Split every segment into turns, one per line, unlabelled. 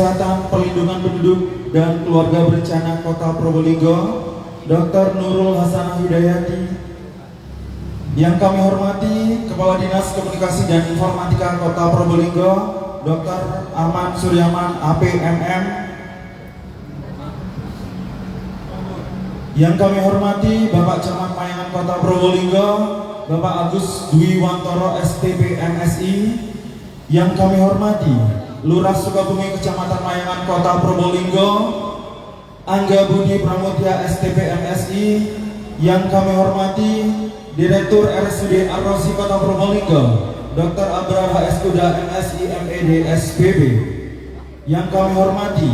Kesehatan Perlindungan Penduduk dan Keluarga Berencana Kota Probolinggo, Dr. Nurul Hasanah Hidayati. Yang kami hormati Kepala Dinas Komunikasi dan Informatika Kota Probolinggo, Dr. Aman Suryaman, APMM. Yang kami hormati Bapak Camat Mayangan Kota Probolinggo, Bapak Agus Dwi Wantoro, STP MSI. Yang kami hormati Lurah Sukabumi Kecamatan Mayangan Kota Probolinggo, Angga Budi Pramutya, STP MSI. Yang kami hormati Direktur RSUD Ar-Rosi Kota Probolinggo, Dr. Abrar HS Kuda, MSI MED SPB. Yang kami hormati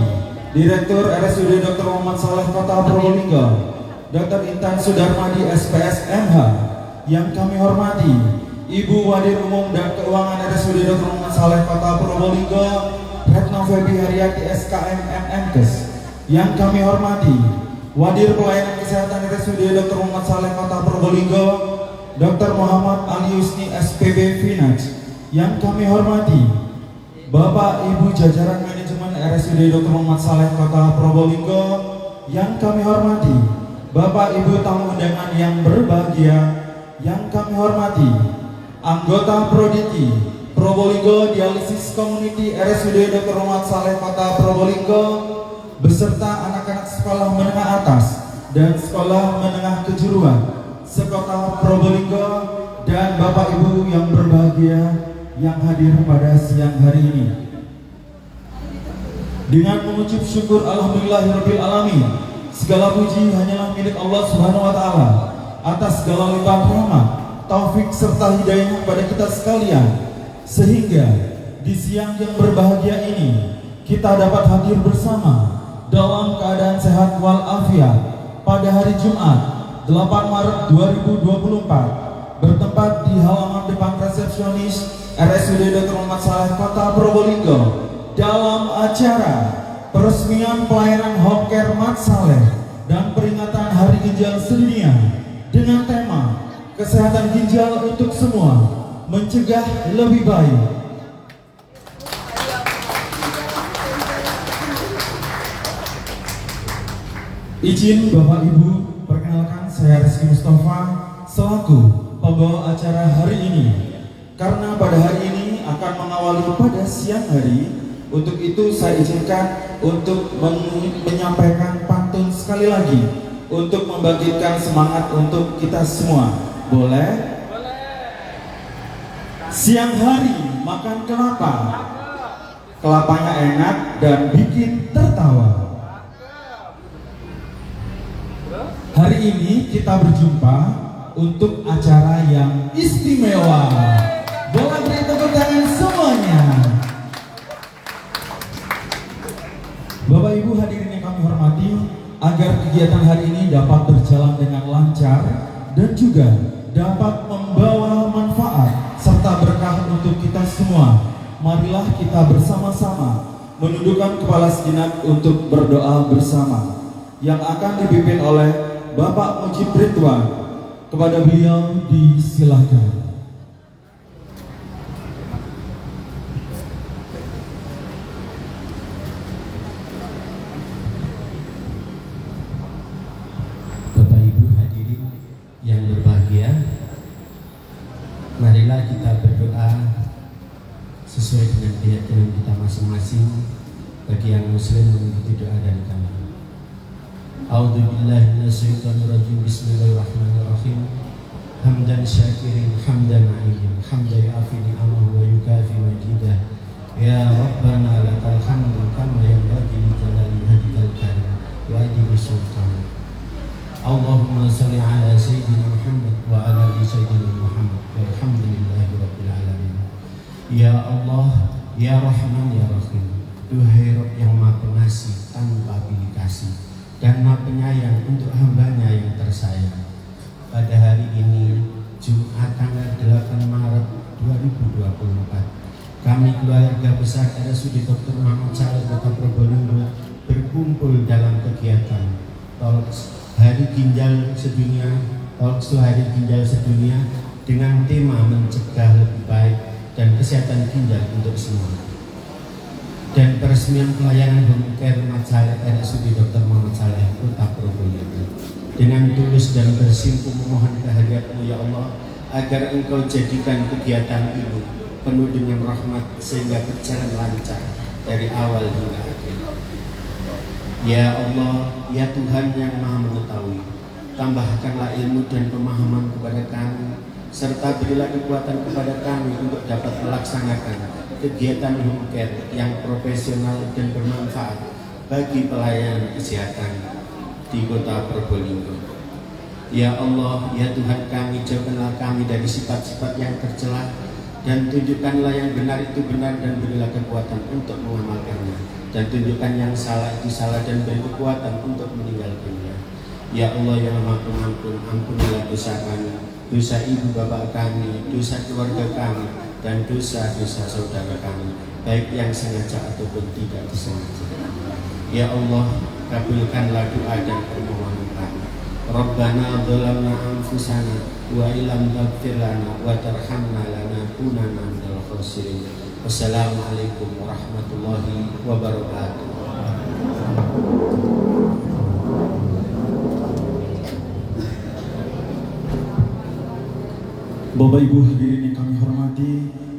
Direktur RSUD Dr. Muhammad Saleh Kota Probolinggo, Dr. Intan Sudarmadi SPS MH. Yang kami hormati Ibu Wadir Umum dan Keuangan RSUD Dr. Muhammad Saleh Kota Probolinggo, Retno Febi Haryati SKM MMKes. Yang kami hormati Wadir Pelayanan Kesehatan RSUD Dr. Muhammad Saleh Kota Probolinggo, Dr. Muhammad Ali Yusni SPB Finaj. Yang kami hormati Bapak Ibu jajaran manajemen RSUD Dr. Muhammad Saleh Kota Probolinggo. Yang kami hormati Bapak Ibu tamu undangan yang berbahagia. Yang kami hormati anggota Proditi Probolinggo Dialisis Community RSUD Dr. Muhammad Saleh Kota Probolinggo beserta anak-anak sekolah menengah atas dan sekolah menengah kejuruan sekota Probolinggo dan Bapak Ibu yang berbahagia yang hadir pada siang hari ini. Dengan mengucap syukur alhamdulillahirabbil alamin, segala puji hanyalah milik Allah Subhanahu wa taala atas segala limpahan rahmat, taufik serta hidayah kepada kita sekalian, sehingga di siang yang berbahagia ini kita dapat hadir bersama dalam keadaan sehat walafiat pada hari Jumat 8 Maret 2024 bertempat di halaman depan resepsionis RSUD Dr. Muhammad Saleh Kota Probolinggo dalam acara peresmian pelayanan Home Care Mat Saleh dan peringatan Hari Ginjal Sedunia dengan tema Kesehatan Ginjal untuk Semua, Mencegah Lebih Baik. Izin Bapak Ibu, perkenalkan saya Rizky Mustafa selaku pembawa acara hari ini. Karena pada hari ini akan mengawali pada siang hari, untuk itu saya izinkan untuk menyampaikan pantun sekali lagi untuk membangkitkan semangat untuk kita semua. Boleh? Siang hari makan kelapa, kelapanya enak dan bikin tertawa. Hari ini kita berjumpa untuk acara yang istimewa. Boleh beri tepuk tangan semuanya. Bapak Ibu hadirin yang kami hormati, agar kegiatan hari ini dapat berjalan dengan lancar dan juga dapat membawa manfaat serta berkah untuk kita semua, marilah kita bersama-sama menundukkan kepala sejenak untuk berdoa bersama yang akan dipimpin oleh Bapak Mujib Ridwan. Kepada beliau disilahkan.
Marilah kita berdoa sesuai dengan keyakinan kita masing-masing. Bagi yang muslim mengikuti doa dari kami. A'udzubillahi minasyaitonirrajim. Bismillahirrahmanirrahim. Hamdan syakirin, hamdan na'imin, hamdan yafi ni'amahu wa yukafi majidah. Ya Rabbana lakal hamdu kama yanbaghi li jalali wajhikal karim wa adimi sultan. Allahumma salli ala Sayyidina Muhammad wa ala ali Sayyidina Muhammad walhamdulillahi rabbil alamin. Ya Allah, Ya Rahman, Ya Rahim, Duhai Rabb yang maha pengasih tanpa pilih kasih dan maha penyayang untuk hambanya yang tersayang. Pada hari ini Jumat tanggal 8 Maret 2024, kami keluarga besar RSUD Dr. Muhammad Saleh Kota Probolinggo berkumpul dalam kegiatan Talks Hari Ginjal Sedunia, Talks Hari Ginjal Sedunia dengan tema mencegah lebih baik dan kesehatan ginjal untuk semua. dan peresmian pelayanan home care Mat Saleh RSUD Dr. Muhammad Saleh Kota Probolinggo. Dengan tulus dan bersimpuh memohon kehadirat-Mu ya Allah, agar Engkau jadikan kegiatan ini penuh dengan rahmat sehingga berjalan lancar dari awal hingga akhir. Ya Allah, ya Tuhan yang Maha Mengetahui, tambahkanlah ilmu dan pemahaman kepada kami, serta berilah kekuatan kepada kami untuk dapat melaksanakan kegiatan home care yang profesional dan bermanfaat bagi pelayanan kesehatan di Kota Probolinggo. Ya Allah, ya Tuhan kami, jauhkanlah kami dari sifat-sifat yang tercela dan tunjukkanlah yang benar itu benar dan berilah kekuatan untuk mengamalkannya, dan tunjukkan yang salah itu salah dan beri kekuatan untuk meninggalkannya. Ya Allah yang Maha Pengampun, ampunilah dosa kami, dosa ibu bapak kami, dosa keluarga kami, dan dosa-dosa saudara kami, baik yang sengaja ataupun tidak disengaja. Ya Allah, kabulkanlah doa dan permohonan kami. Rabbana dzalamna anfusana wa illam taghfir lana wa tarhamna lanakunanna minal khasirin. Wassalamualaikum warahmatullahi wabarakatuh.
Bapak Ibu hadirin yang kami hormati,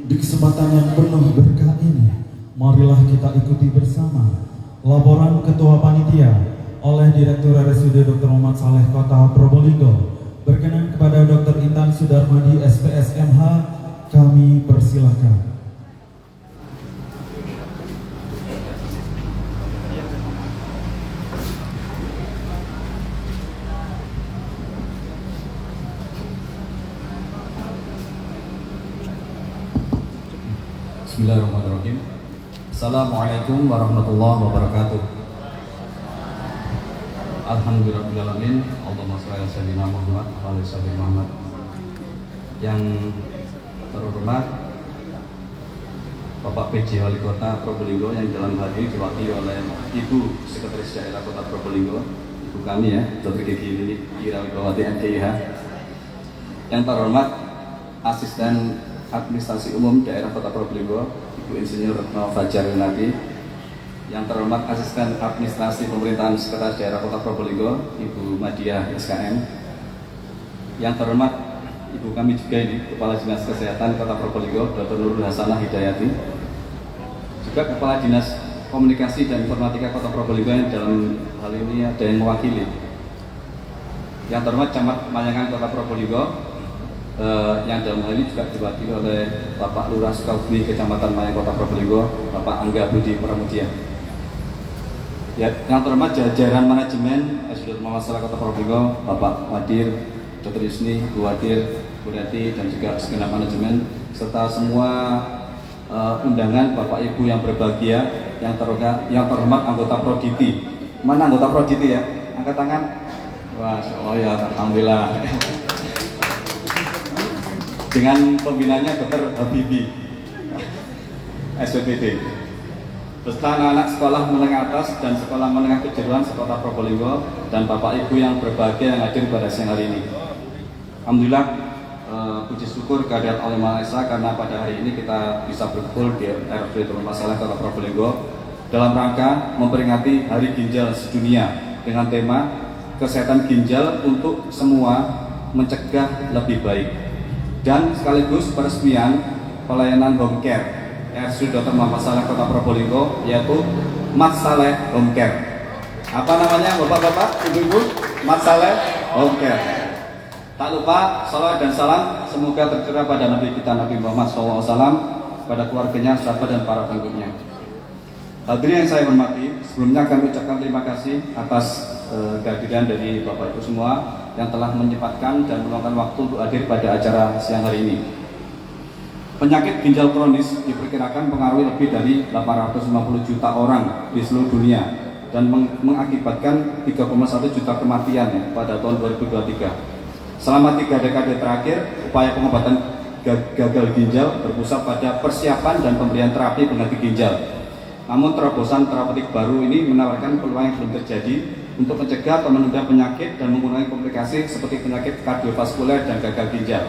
di kesempatan yang penuh berkah ini, marilah kita ikuti bersama laporan Ketua Panitia oleh Direktur RSUD Dr. Muhammad Saleh Kota Probolinggo. Berkenan kepada Dr. Intan Sudarmadi SPSMH, kami persilakan.
Bismillahirrahmanirrahim. Assalamualaikum warahmatullahi wabarakatuh. Alhamdulillahirrahmanirrahim. Allahumma sholli ala sayyidina Muhammad wa ala sayyidina Muhammad. Yang terhormat Bapak PJ Wali Kota Probolinggo yang dalam hal ini diwakili oleh Ibu Sekretaris Daerah Kota Probolinggo, Ibu kami ya, Dr. Gigi Ira Wibawati MDIH. Yang terhormat Asisten Administrasi Umum Daerah Kota Probolinggo, Ibu Insinyur Retno Fajar Winati. Yang terhormat Asisten Administrasi Pemerintahan Sekretaris Daerah Kota Probolinggo, Ibu Madiah SKM. Yang terhormat Ibu kami juga ini, Kepala Dinas Kesehatan Kota Probolinggo, Dr. Nurul Hasanah Hidayati. Juga Kepala Dinas Komunikasi dan Informatika Kota Probolinggo yang dalam hal ini ada yang mewakili. Yang terhormat Camat Mayangan Kota Probolinggo, yang dalam hal ini juga diwakili oleh Bapak Lurah Sukabumi Kecamatan Mayangan Kota Probolinggo, Bapak Angga Budi Pramudia. Ya, yang terhormat jajaran manajemen RSUD Muhammad Saleh Kota Probolinggo, Bapak Wadir, Dr. Yusni, Bu Wadir, Bu Reti, dan juga segenap manajemen, serta semua undangan Bapak Ibu yang berbahagia, yang terhormat anggota Proditi. Mana anggota Proditi ya? Angkat tangan. Wah, oh ya, alhamdulillah. Dengan pembinanya Dr. Habibi, SPPD. Beserta anak-anak sekolah menengah atas dan sekolah menengah kejuruan sekota Probolinggo dan Bapak Ibu yang berbahagia yang hadir pada siang hari ini. Alhamdulillah, puji syukur kehadirat Allah Maha Esa karena pada hari ini kita bisa berkumpul di RSUD Dr. Muhammad Saleh Kota Probolinggo dalam rangka memperingati Hari Ginjal Sedunia dengan tema Kesehatan Ginjal untuk Semua Mencegah Lebih Baik, dan sekaligus peresmian pelayanan home care RSUD Dr. Muhammad Saleh Kota Probolinggo, yaitu Mat Saleh Home Care. Apa namanya Bapak-bapak, Ibu-ibu? Mat Saleh Home Care. Tak lupa salawat dan salam semoga tercurah pada Nabi kita Nabi Muhammad SAW, pada keluarganya, sahabat dan para pengikutnya. Hadirin yang saya hormati, sebelumnya kami ucapkan terima kasih atas kehadiran dari Bapak Ibu semua yang telah menyempatkan dan meluangkan waktu untuk hadir pada acara siang hari ini. Penyakit ginjal kronis diperkirakan mempengaruhi lebih dari 850 juta orang di seluruh dunia dan mengakibatkan 3,1 juta kematian pada tahun 2023. Selama 3 dekade terakhir, upaya pengobatan gagal ginjal berpusat pada persiapan dan pemberian terapi pengganti ginjal. Namun terobosan terapeutik baru ini menawarkan peluang yang belum terjadi untuk mencegah atau menunda penyakit dan mengurangi komplikasi seperti penyakit kardiovaskuler dan gagal ginjal,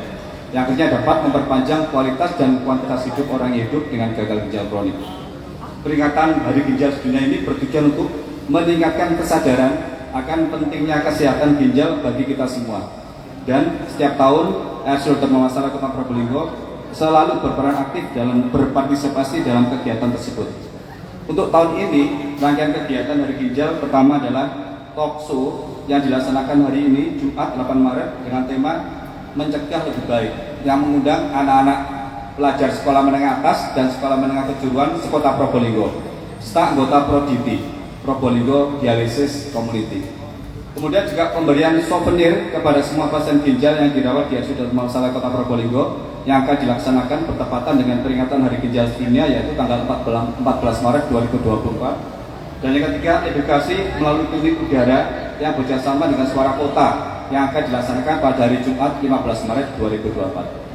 yang akhirnya dapat memperpanjang kualitas dan kuantitas hidup orang yang hidup dengan gagal ginjal kronik. peringatan Hari Ginjal Sedunia ini bertujuan untuk meningkatkan kesadaran akan pentingnya kesehatan ginjal bagi kita semua. Dan setiap tahun RSUD Dharma Warsala Kota Probolinggo selalu berperan aktif dalam berpartisipasi dalam kegiatan tersebut. Untuk tahun ini, rangkaian kegiatan Hari Ginjal pertama adalah talk show yang dilaksanakan hari ini Jumat 8 Maret dengan tema Mencegah Lebih Baik, yang mengundang anak-anak pelajar sekolah menengah atas dan sekolah menengah kejuruan sekota Probolinggo, serta anggota Proditi Probolinggo Dialisis Community. Kemudian juga pemberian souvenir kepada semua pasien ginjal yang dirawat di RSUD Dharma Warsala Kota Probolinggo yang akan dilaksanakan bertepatan dengan peringatan Hari Ginjal Sedunia, yaitu tanggal 14 Maret 2024. Dan yang ketiga, edukasi melalui klinik udara yang bekerjasama dengan Suara Kota yang akan dilaksanakan pada hari Jumat 15 Maret 2024.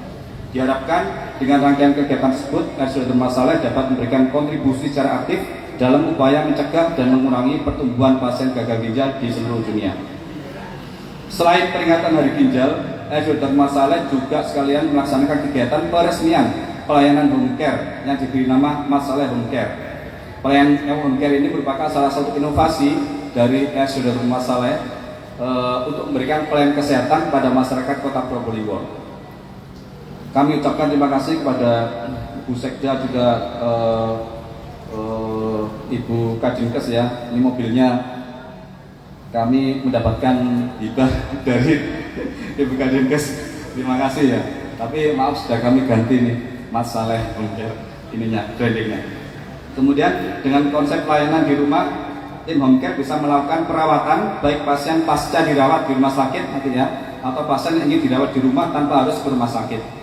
Diharapkan dengan rangkaian kegiatan tersebut, RSUD Dharma Warsala dapat memberikan kontribusi secara aktif dalam upaya mencegah dan mengurangi pertumbuhan pasien gagal ginjal di seluruh dunia. Selain peringatan Hari Ginjal, RSUD Dharma Warsala juga sekalian melaksanakan kegiatan peresmian pelayanan home care yang diberi nama Mas Saleh Home Care. Pelayanan home care ini merupakan salah satu inovasi dari RSUD Dharma Warsala untuk memberikan pelayanan kesehatan pada masyarakat Kota Probolinggo. Kami ucapkan terima kasih kepada Ibu Sekda juga Ibu Kadinkes ya. Ini mobilnya kami mendapatkan hibah dari Ibu Kadinkes. Terima kasih ya. Tapi maaf sudah kami ganti nih Mas Saleh ininya, brandingnya. Kemudian dengan konsep pelayanan di rumah, tim home care bisa melakukan perawatan baik pasien pasca dirawat di rumah sakit artinya, atau pasien yang ingin dirawat di rumah tanpa harus ke rumah sakit.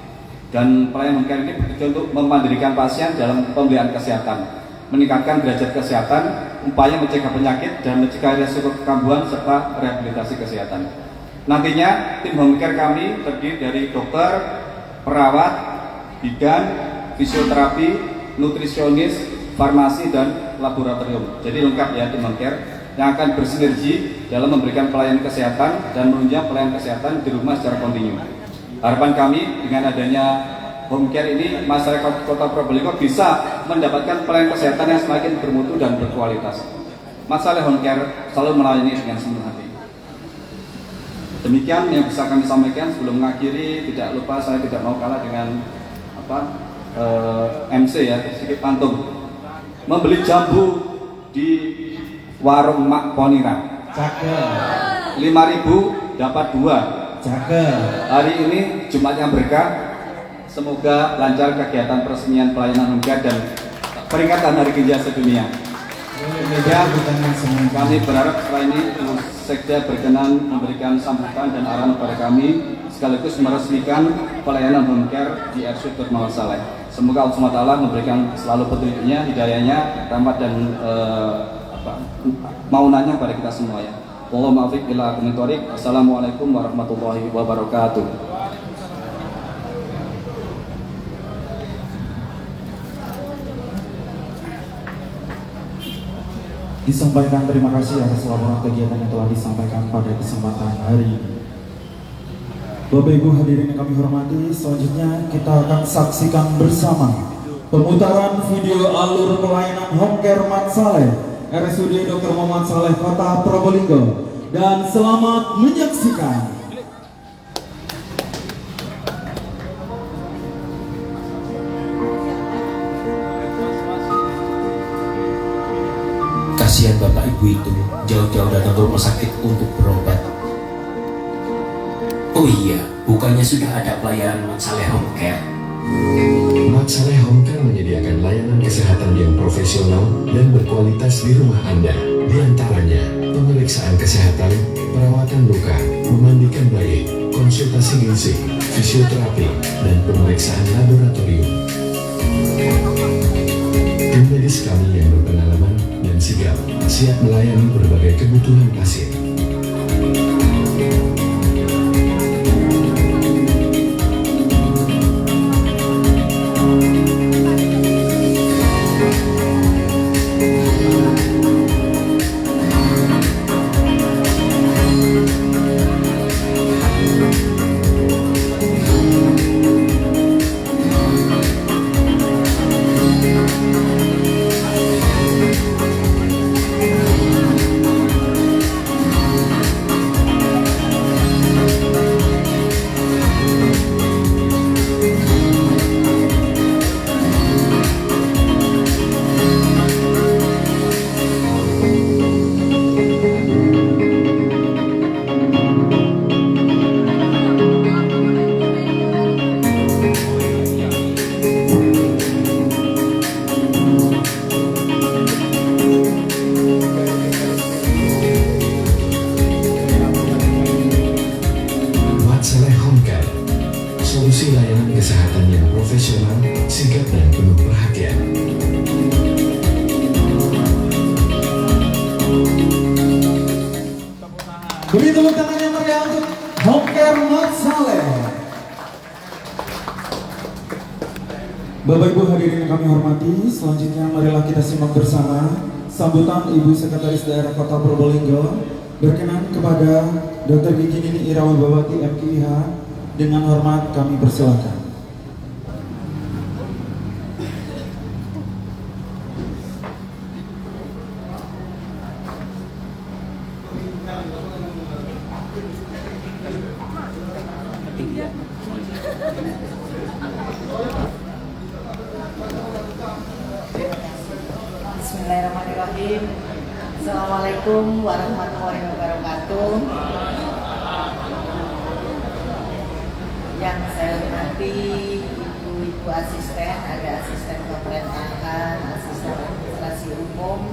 Dan pelayanan home care ini bertujuan untuk memandirikan pasien dalam pemberian kesehatan, meningkatkan derajat kesehatan, upaya mencegah penyakit dan mencegah risiko kekambuhan serta rehabilitasi kesehatan. Nantinya tim home care kami terdiri dari dokter, perawat, bidan, fisioterapi, nutrisionis, farmasi dan laboratorium. Jadi lengkap ya tim home care yang akan bersinergi dalam memberikan pelayanan kesehatan dan menunjang pelayanan kesehatan di rumah secara kontinu. Harapan kami dengan adanya home care ini, masyarakat Kota Probolinggo bisa mendapatkan pelayanan kesehatan yang semakin bermutu dan berkualitas. Masalah home care selalu melayani dengan sepenuh hati. Demikian yang bisa kami sampaikan. Sebelum mengakhiri, tidak lupa saya tidak mau kalah dengan MC ya, sedikit pantun. Membeli jambu di warung Mak Ponira.
Cakep.
5.000 dapat 2.
Cakep.
Hari ini Jumat yang berkah. Semoga lancar kegiatan peresmian pelayanan home care dan peringatan Hari Ginjal Sedunia. Ya, kami berharap setelah ini Sekda berkenan memberikan sambutan dan arahan kepada kami sekaligus meresmikan pelayanan home care di RSUD Dharma Warsala. Semoga Allah SWT memberikan selalu petunjuknya, hidayahnya, rahmat dan maunannya pada kita semua ya. Wallahu muwaffiq ila aqwamit thoriq. Assalamualaikum warahmatullahi wabarakatuh.
Disampaikan terima kasih atas laporan kegiatan yang telah disampaikan pada kesempatan hari ini. Bapak Ibu hadirin yang kami hormati, selanjutnya kita akan saksikan bersama pemutaran video alur pelayanan home care Mat Saleh RSUD Dr. Muhammad Saleh Kota Probolinggo, dan selamat menyaksikan.
Kasihan bapak ibu itu jauh-jauh datang ke rumah sakit untuk berobat. Oh iya, bukannya sudah ada pelayanan Mat Saleh Home Care?
Mat Saleh Home Care menyediakan layanan kesehatan yang profesional dan berkualitas di rumah Anda. Di antaranya, pemeriksaan kesehatan, perawatan luka, memandikan bayi, konsultasi gizi, fisioterapi, dan pemeriksaan laboratorium. Tim medis kami yang berpengalaman dan sigap siap melayani berbagai kebutuhan pasien. sigap dan penuh perhatian.
Beri tepuk tangan yang meriah untuk Home Care Mat Saleh. Bapak Ibu hadirin yang kami hormati, selanjutnya marilah kita simak bersama sambutan Ibu Sekretaris Daerah Kota Probolinggo. Berkenan kepada Dr. Gigi Nini Irawabawati MKIH, dengan hormat kami persilakan.
Bismillahirrahmanirrahim. Assalamualaikum warahmatullahi wabarakatuh. Yang saya hormati ibu-ibu asisten, ada asisten pemerintahan, asisten administrasi umum,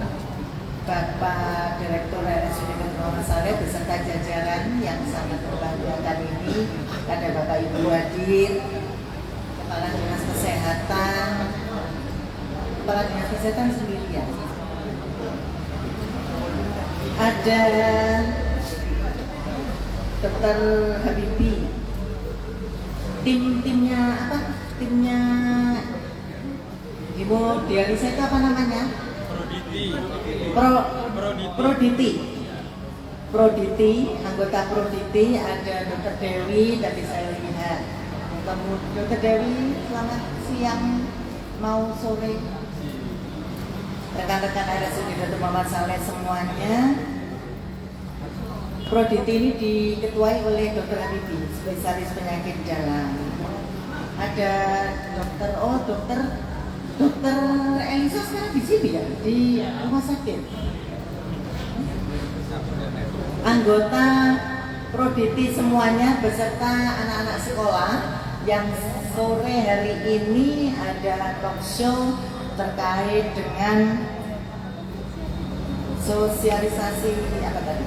Bapak Direktur RSUD Dr. Muhammad Saleh beserta jajaran yang sangat membanggakan ini, ada Bapak Ibu hadir, Kepala Dinas Kesehatan, Kepala Dinas Kesehatan sendirian. Ada Dr. Habibi, timnya apa? Timnya hemodialisa itu apa namanya? Proditi, anggota Proditi, ada Dr. Dewi, tadi saya lihat. Kemudian Dr. Dewi, selamat siang, mau sore. Rekan-rekan RSUD Dr. Muhammad Saleh semuanya. Proditi ini diketuai oleh Dr. Habibi, spesialis penyakit dalam. Ada dokter Elisa sekarang di sini ya, di rumah sakit. Anggota Proditi semuanya beserta anak-anak sekolah yang sore hari ini ada talk show terkait dengan sosialisasi apa tadi?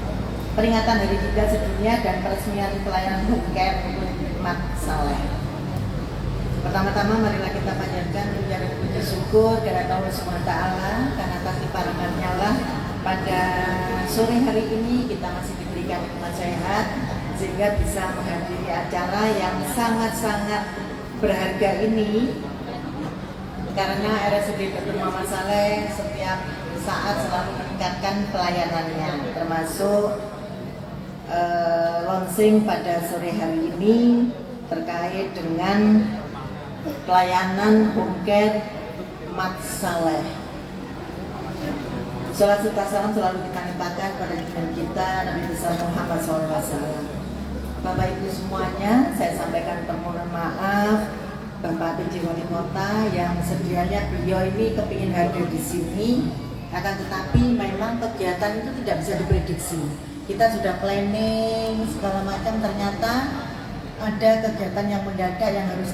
Peringatan Hari Ginjal Sedunia dan peresmian pelayanan home care Mat Saleh. Pertama-tama marilah kita panjatkan ucapan puji syukur kepada Allah Subhanahu wa taala karena atas limpahannya lah pada sore hari ini kita masih diberikan nikmat sehat sehingga bisa menghadiri acara yang sangat-sangat berharga ini. Karena RSUD Dr. Muhammad Saleh setiap saat selalu meningkatkan pelayanannya, termasuk launching pada sore hari ini terkait dengan pelayanan home care Mat Saleh. Salat serta salam selalu kita limpahkan pada junjungan kita Nabi besar Muhammad SAW. Bapak Ibu semuanya, saya sampaikan permohonan maaf Bapak PJ Wali Kota yang sedianya beliau ini kepingin hadir di sini, akan tetapi memang kegiatan itu tidak bisa diprediksi. Kita sudah planning segala macam, ternyata ada kegiatan yang mendadak yang harus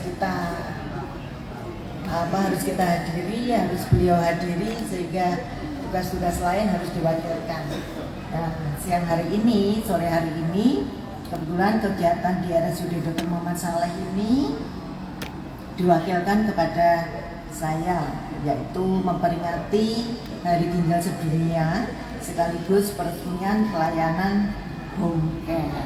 kita hadiri, harus beliau hadiri sehingga tugas-tugas lain harus diwakilkan. Nah, siang hari ini, sore hari ini, kebetulan kegiatan di RSUD Dr. Muhammad Saleh ini diwakilkan kepada saya, yaitu memperingati Hari Ginjal Sedunia sekaligus peresmian pelayanan home care.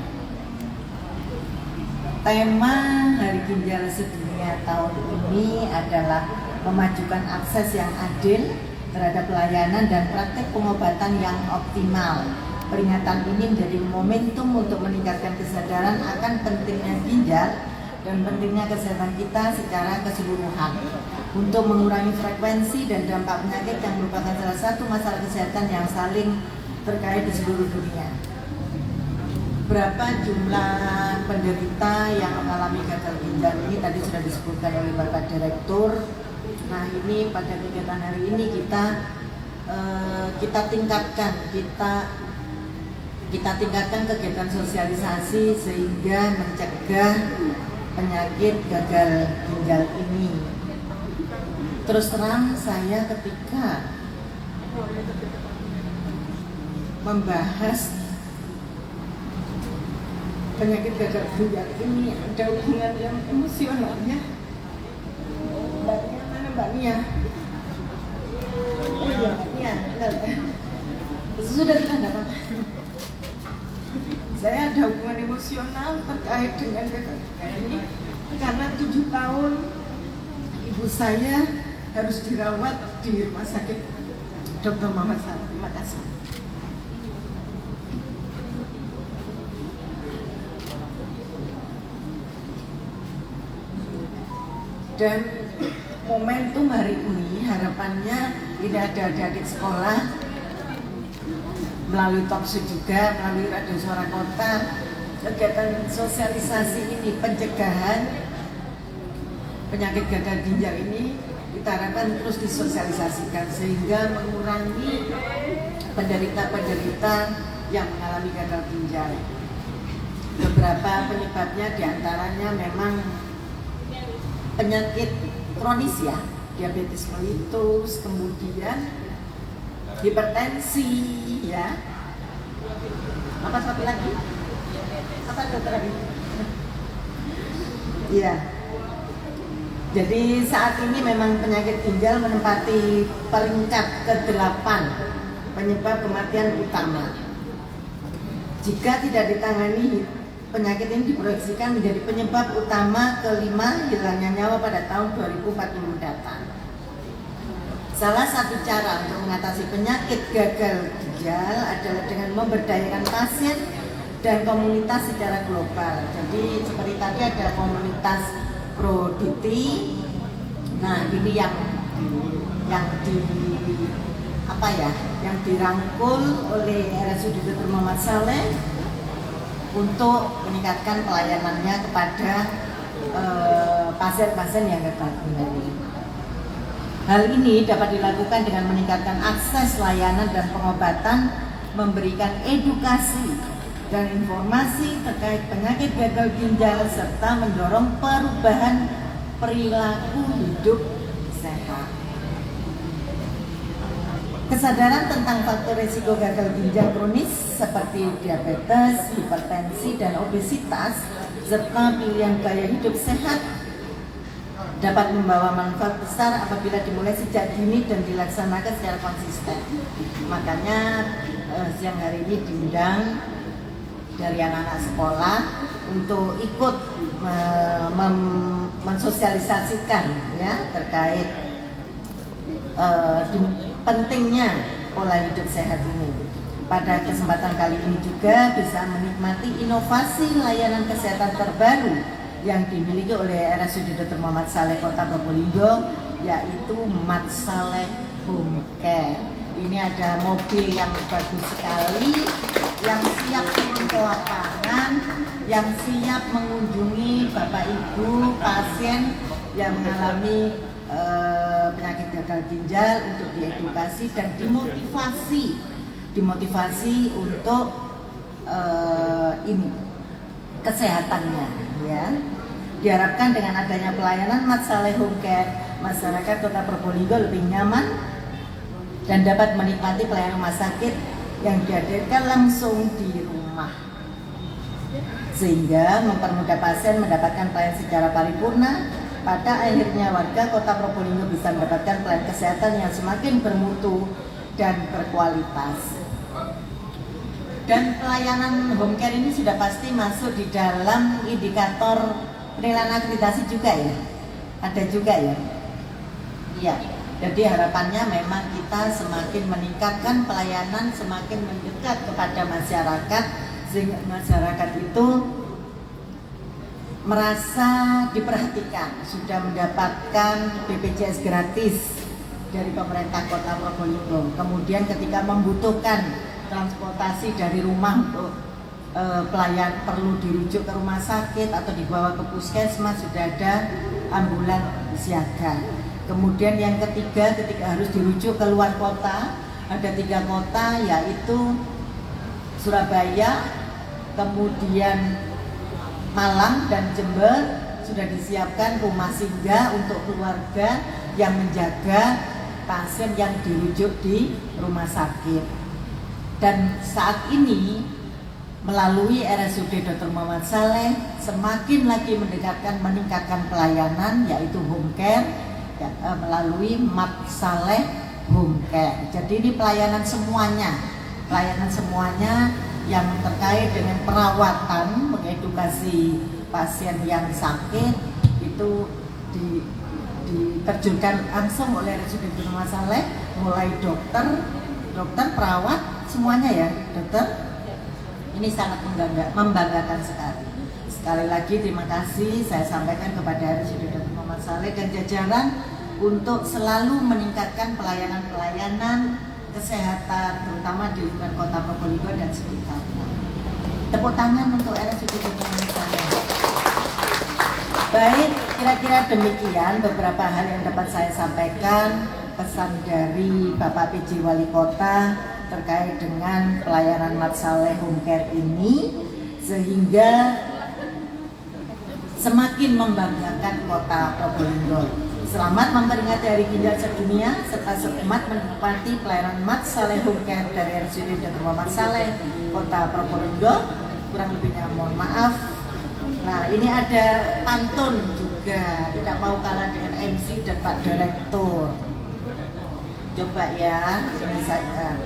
Tema Hari Ginjal Sedunia tahun ini adalah memajukan akses yang adil terhadap pelayanan dan praktek pengobatan yang optimal. Peringatan ini menjadi momentum untuk meningkatkan kesadaran akan pentingnya ginjal dan pentingnya kesehatan kita secara keseluruhan untuk mengurangi frekuensi dan dampak penyakit yang merupakan salah satu masalah kesehatan yang saling terkait di seluruh dunia. Berapa jumlah penderita yang mengalami gagal ginjal ini tadi sudah disebutkan oleh Bapak Direktur. Nah, ini pada kegiatan hari ini kita tingkatkan kegiatan sosialisasi sehingga mencegah penyakit gagal ginjal ini. Terus terang saya ketika membahas penyakit gagal ginjal ini ada hubungan yang emosionalnya. Mbak Nia. Oh iya, Mbak Nia. Sudah tidak apa-apa. Saya ada hubungan emosional terkait dengan gagal ini karena 7 tahun ibu saya harus dirawat di rumah sakit Dr. Muhammad Saleh. Terima kasih. Dan momentum hari ini harapannya tidak ada adik-adik sekolah melalui talkshow juga, melalui Radio Suara Kota, kegiatan sosialisasi ini, pencegahan penyakit gagal ginjal ini kita harapkan terus disosialisasikan sehingga mengurangi penderita-penderita yang mengalami gagal ginjal. Beberapa penyebabnya diantaranya memang penyakit kronis ya, diabetes mellitus, kemudian hipertensi ya. Apa satu lagi? Apa dokter lagi? Iya. Jadi saat ini memang penyakit ginjal menempati peringkat ke-8 penyebab kematian utama. Jika tidak ditangani, penyakit ini diproyeksikan menjadi penyebab utama ke-5 hilangnya nyawa pada tahun 2040 datang. Salah satu cara untuk mengatasi penyakit gagal ginjal adalah dengan memberdayakan pasien dan komunitas secara global. Jadi seperti tadi ada komunitas Proditi. Nah, ini yang dirangkul oleh RSUD Dr. Muhammad Saleh untuk meningkatkan pelayanannya kepada pasien-pasien yang gagal ginjal. Hal ini dapat dilakukan dengan meningkatkan akses layanan dan pengobatan, memberikan edukasi dan informasi terkait penyakit gagal ginjal, serta mendorong perubahan perilaku hidup sehat. Kesadaran tentang faktor risiko gagal ginjal kronis seperti diabetes, hipertensi, dan obesitas, serta pilihan gaya hidup sehat dapat membawa manfaat besar apabila dimulai sejak dini dan dilaksanakan secara konsisten. Makanya siang hari ini diundang dari anak-anak sekolah untuk ikut mensosialisasikan ya terkait pentingnya pola hidup sehat ini. Pada kesempatan kali ini juga bisa menikmati inovasi layanan kesehatan terbaru yang dimiliki oleh RSUD Dr. Muhammad Saleh Kota Probolinggo, yaitu Mat Saleh Home Care. Ini ada mobil yang bagus sekali, yang siap turun ke lapangan, yang siap mengunjungi Bapak Ibu pasien yang mengalami penyakit gagal ginjal untuk diedukasi dan dimotivasi untuk kesehatannya ya. Diharapkan dengan adanya pelayanan Mat Saleh Home Care, masyarakat Kota Probolinggo lebih nyaman dan dapat menikmati pelayanan rumah sakit yang dihadirkan langsung di rumah, sehingga mempermudah pasien mendapatkan pelayanan secara paripurna. Pada akhirnya warga Kota Probolinggo bisa mendapatkan pelayanan kesehatan yang semakin bermutu dan berkualitas. Dan pelayanan home care ini sudah pasti masuk di dalam indikator penilaian akreditasi juga ya? Ada juga ya? Iya. Jadi harapannya memang kita semakin meningkatkan pelayanan, semakin mendekat kepada masyarakat, sehingga masyarakat itu merasa diperhatikan, sudah mendapatkan BPJS gratis dari pemerintah Kota Probolinggo. Kemudian ketika membutuhkan transportasi dari rumah untuk pelayan perlu dirujuk ke rumah sakit atau dibawa ke puskesmas, sudah ada ambulan siaga. Kemudian yang ketiga, ketika harus dirujuk ke luar kota, ada 3 kota yaitu Surabaya, kemudian Malang dan Jember, sudah disiapkan rumah singgah untuk keluarga yang menjaga pasien yang dirujuk di rumah sakit. Dan saat ini melalui RSUD Dr. Muhammad Saleh semakin lagi meningkatkan pelayanan yaitu home care, melalui Mat Saleh Home Care. Jadi ini pelayanan semuanya yang terkait dengan perawatan, mengedukasi pasien yang sakit itu diterjunkan langsung oleh RSUD Dr. Saleh, mulai dokter, perawat, semuanya ya dokter. Ini sangat membanggakan sekali. Sekali lagi terima kasih saya sampaikan kepada RSUD Dr. Muhammad Saleh dan jajaran untuk selalu meningkatkan pelayanan kesehatan terutama di lingkungan Kota Probolinggo dan sekitarnya. Tepuk tangan untuk RSUD Dr. Muhammad Saleh. Baik, kira-kira demikian beberapa hal yang dapat saya sampaikan, pesan dari Bapak PJ Wali Kota terkait dengan pelayanan Mat Saleh Home Care ini, sehingga semakin membanggakan Kota Probolinggo. Selamat memperingati Hari Ginjal Sedunia serta selamat menikmati pelayanan Mat Saleh Home Care dari RSUD Dr. Muhammad Saleh Kota Probolinggo. Kurang lebihnya mohon maaf. Nah, ini ada pantun juga, tidak mau kalah dengan MC dan Pak Direktur. Coba ya, ini saya.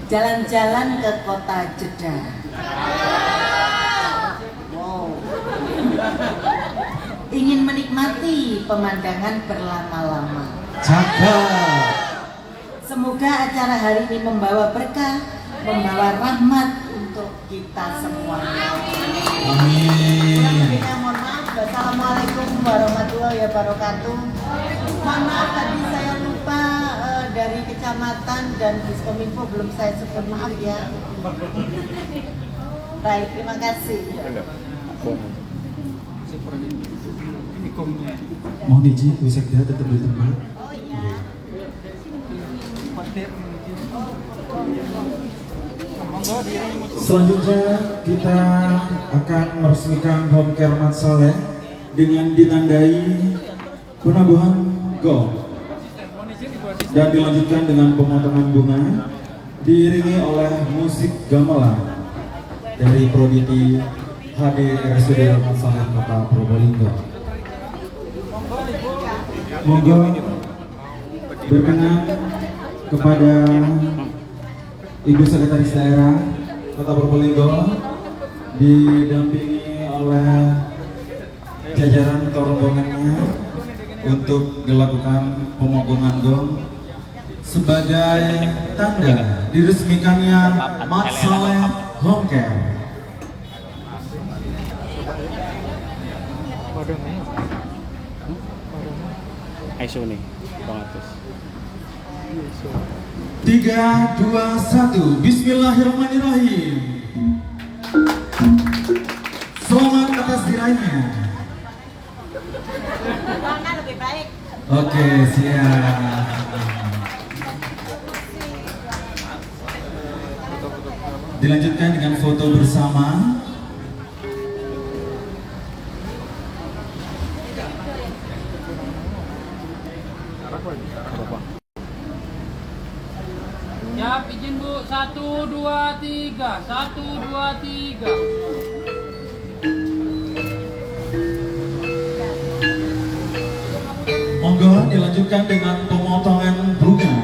Jalan-jalan ke kota Jeddah. Wow. Ingin menikmati pemandangan berlama-lama.
Cakep.
Semoga acara hari ini membawa berkah, membawa rahmat untuk kita semuanya.
Amin.
Mohon maaf. Assalamualaikum warahmatullahi wabarakatuh. Mohon maaf tadi saya lupa dari kecamatan dan Diskominfo belum saya sebut, maaf ya. Baik, terima kasih.
Mohon izin Bu Sekda tetap di tempat.
Oh iya.
Selanjutnya kita akan meresmikan Home Care Mat Saleh dengan ditandai penabuhan gold dan dilanjutkan dengan pemotongan bunga diiringi oleh musik gamelan dari Proditi HD RSUD Mat Saleh Kota Probolinggo. Monggo berkenan kepada Ibu Sekretaris Daerah Kota Probolinggo didampingi oleh jajaran rombongannya untuk dilakukan pemotongan gong sebagai tanda diresmikannya Mat Saleh Home Care.
ISO nih, Bang Atus.
3, 2, 1, Bismillahirrahmanirrahim. Selamat atas diraihnya.
Lebih baik.
Oke, siap. Dilanjutkan dengan foto bersama.
Siap, izin Bu. 1, 2, 3. 1, 2, 3.
Monggo dilanjutkan dengan pemotongan bunga.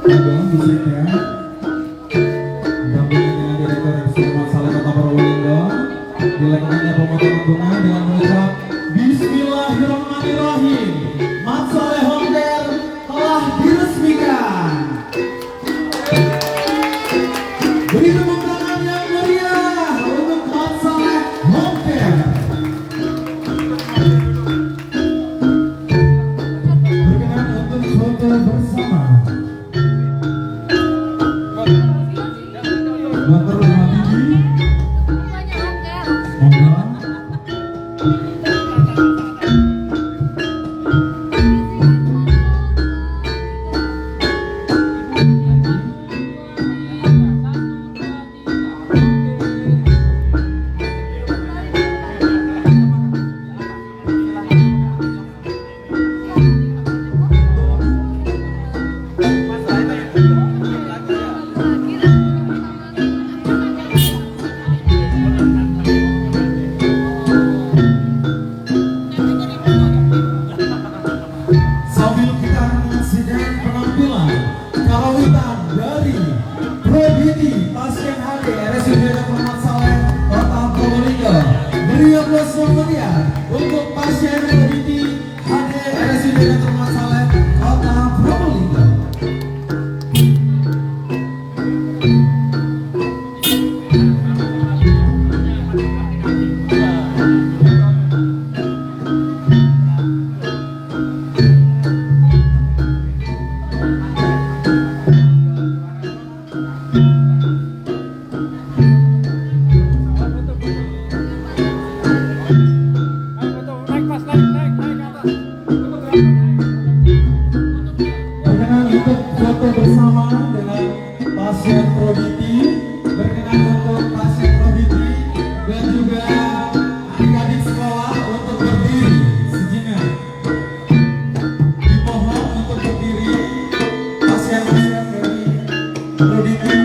Monggo musiknya. Dampingi dengan Direktur RSUD Mat Saleh Kota Probolinggo. Dilakukannya pemotongan bunga dengan mengucap Bismillahirrahmanirrahim. Mat Saleh Home Care telah diresmikan. Beri tepuk tangan yang meriah untuk Mat Saleh Home Care. Berkenan untuk foto bersama. Dr. Habibie. Monggo. untuk pasien Proditi HD RSUD Dr. Muhammad Saleh Kota Probolinggo. Berkenan untuk foto bersama dengan pasien Proditi, berkenan untuk pasien Proditi dan juga adik-adik sekolah untuk berdiri sejenak. Dimohon untuk berdiri pasien-pasien dari Proditi.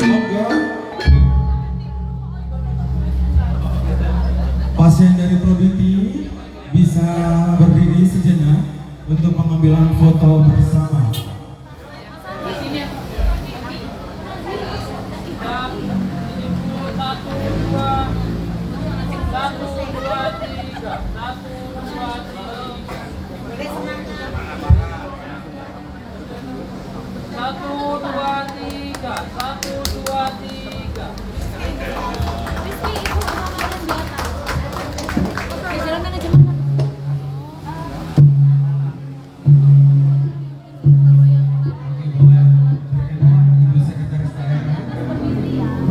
Monggo. Pasien dari Proditi bisa berdiri sejenak untuk pengambilan foto bersama. Ibu Sekretaris Daerah.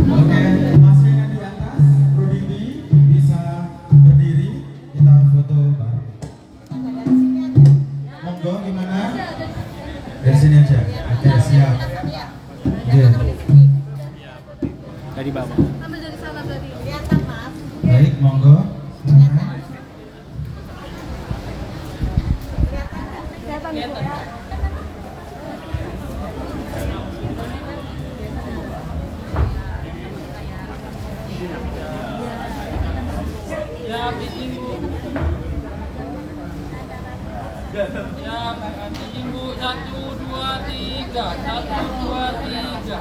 Oke, pasien yang di atas Proditi bisa berdiri, kita foto bareng. Monggo gimana? Dari sini aja. Oke, siap. Oke.
Dari bawah.
Baik, monggo. Silakan.
Ya, izin Bu. Ya, izin Bu. 1, 2, 3. 1, 2, 3.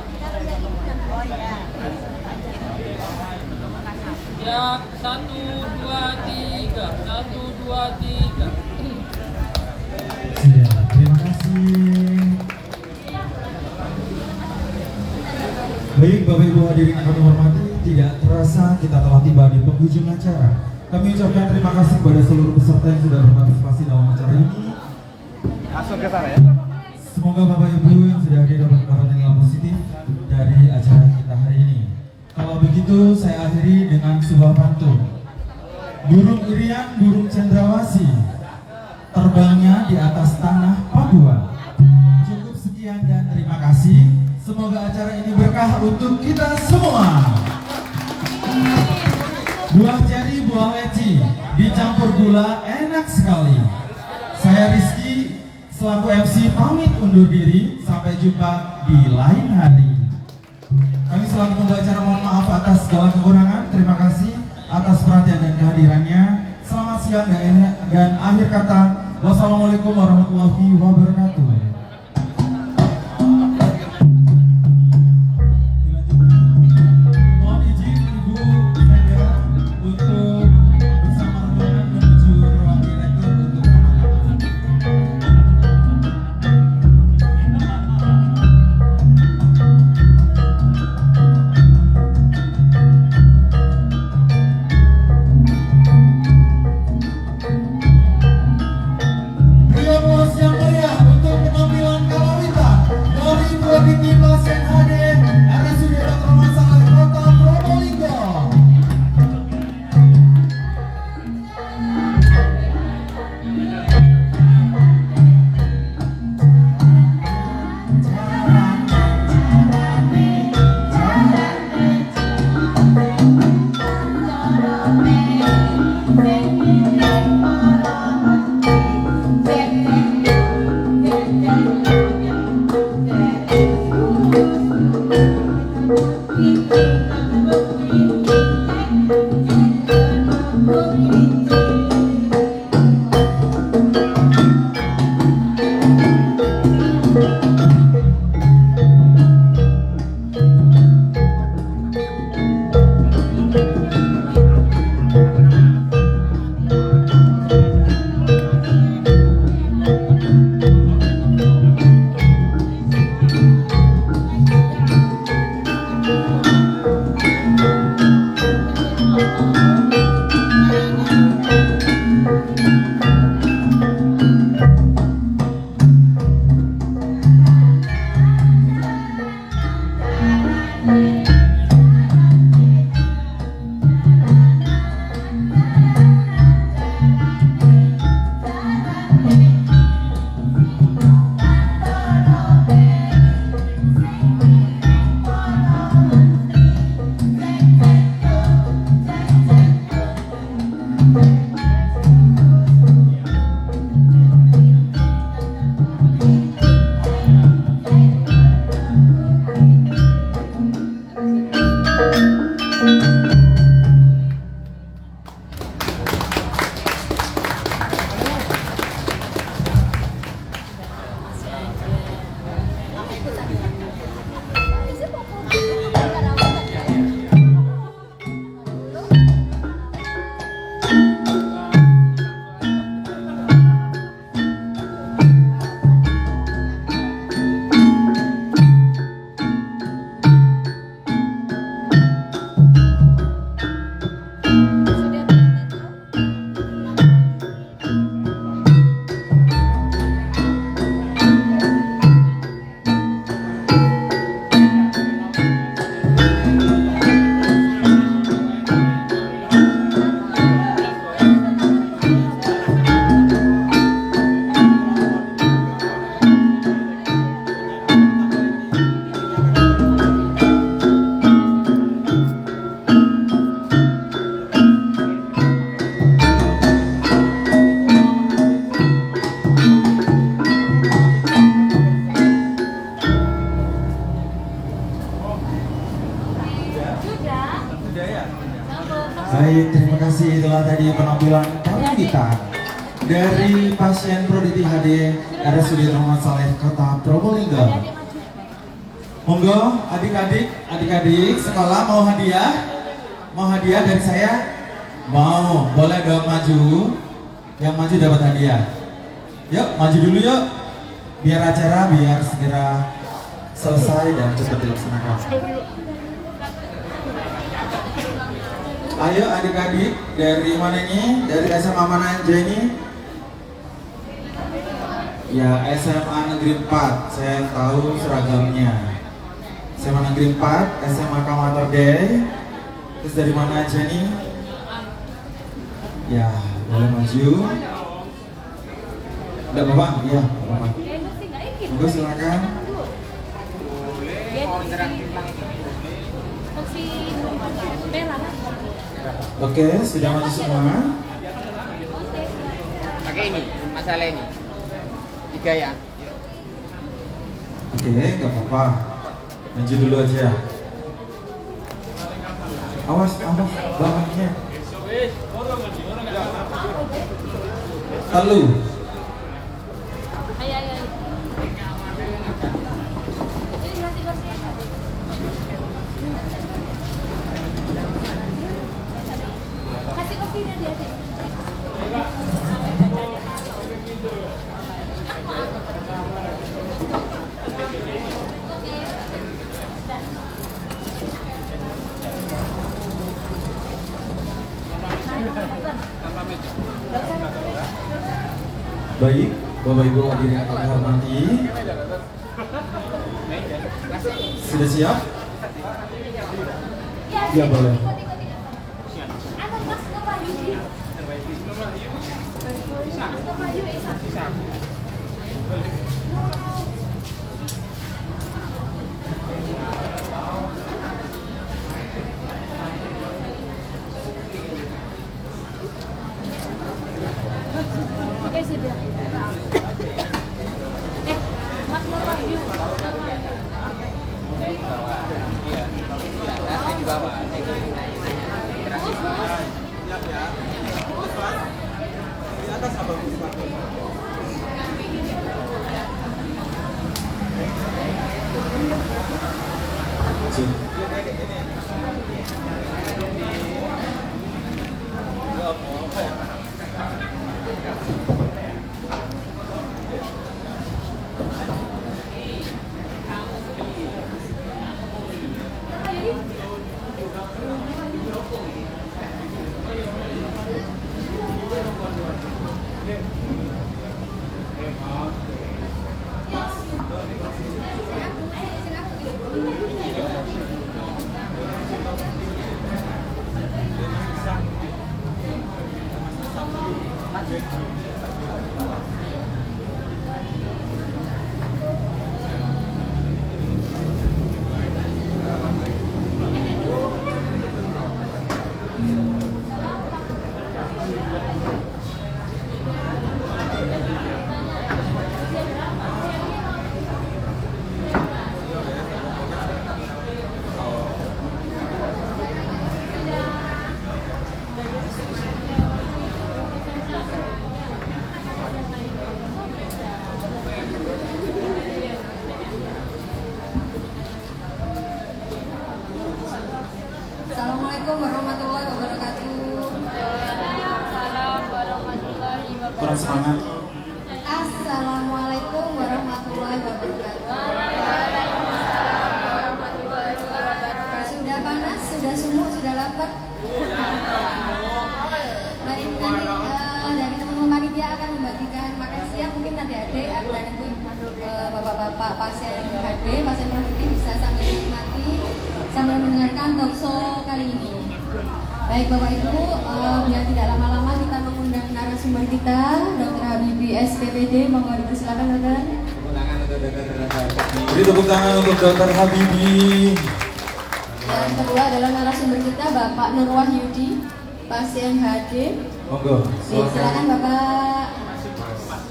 Ya, 1, 2, 3. 1, 2, 3.
Siap, terima kasih. Baik, Bapak Ibu hadirin yang kami hormati, tidak terasa kita telah tiba di penghujung acara. Kami ucapkan terima kasih kepada seluruh peserta yang sudah berpartisipasi dalam acara ini.
Langsung ke sana ya.
Semoga Bapak Ibu yang sudah hadir dapat mendapatkan nilai positif dari acara kita hari ini. Kalau begitu, saya akhiri dengan sebuah pantun. Burung irian, burung cendrawasih, terbangnya di atas tanah Papua. Cukup sekian dan terima kasih. Semoga acara ini berkah untuk kita semua. Buah ceri, buah leci, dicampur gula, enak sekali. Saya Rizky, selaku MC pamit undur diri. Sampai jumpa di lain hari. Kami selaku pembawa acara mohon maaf atas segala kekurangan. Terima kasih atas perhatian dan kehadirannya. Selamat siang dan akhir kata, wassalamualaikum warahmatullahi wabarakatuh. Mohon izin Ibu Sandra untuk bersama rombongan menuju ruang direktur untuk pemakaman. Berikan yang meriah untuk penampilan Kalawita dari Proditi pasien HD RSUD Dr. Muhammad Saleh Kota Probolinggo. Baik, terima kasih. Itulah tadi penampilan baru kita dari pasien Proditi HD RSUD Muhammad Saleh Kota Probolinggo. Monggo adik-adik sekolah mau hadiah? Mau hadiah dari saya? Mau, boleh dong maju. Yang maju dapat hadiah. Yuk, maju dulu yuk. Biar acara segera selesai dan cepat dilaksanakan. Ayo adik-adik, dari mana ini? Dari SMA mana aja ini? Ya, SMA Negeri 4. Saya tahu seragamnya. SMA Negeri 4, SMA Kamator Day. Terus dari mana aja nih? Ya, boleh maju. Udah Bapak? Iya, Bapak. Monggo silakan. Oke, sudah maju semua.
Pakai ini, masalah ini. 3 ya.
Oke, nggak apa-apa. Maju dulu aja. Awas, bawahnya. Lalu. Baik, Bapak Ibu hadirin yang kami hormati. Sudah siap? Ya boleh.
Assalamualaikum warahmatullahi wabarakatuh.
Waalaikumsalam warahmatullahi wabarakatuh.
Kurang semangat.
Assalamualaikum warahmatullahi wabarakatuh. Sudah panas, sudah sumuk, sudah lapar. Baik, nanti dari teman-teman panitia akan membagikan makan siang. Mungkin nanti adik dan ibu bapak-bapak pasien HD, pasien produktif bisa sambil menikmati sambil mendengarkan talkshow kali ini. Baik Bapak Ibu, biar tidak lama-lama kita mengundang narasumber kita, Dr. Habibie SPPD. Monggo dipersilakan dokter.
Beri tepuk tangan untuk Dr. Habibie.
Yang kedua adalah narasumber kita Bapak Nur Wahyudi, pasien HD.
Monggo.
Silakan Bapak.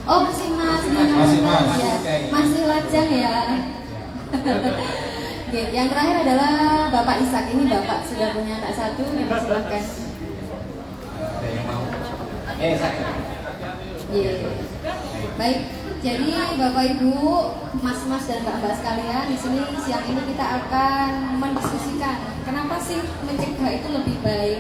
Oh masih Mas,
Masih Mas.
Ya, masih lajang ya. Oke, yang terakhir adalah Bapak Ishak. Ini Bapak sudah punya anak satu, dipersilakan.
Ada yang mau?
Baik, jadi Bapak Ibu, Mas-mas dan Mbak-mbak sekalian, di sini siang ini kita akan mendiskusikan kenapa sih mencegah itu lebih baik.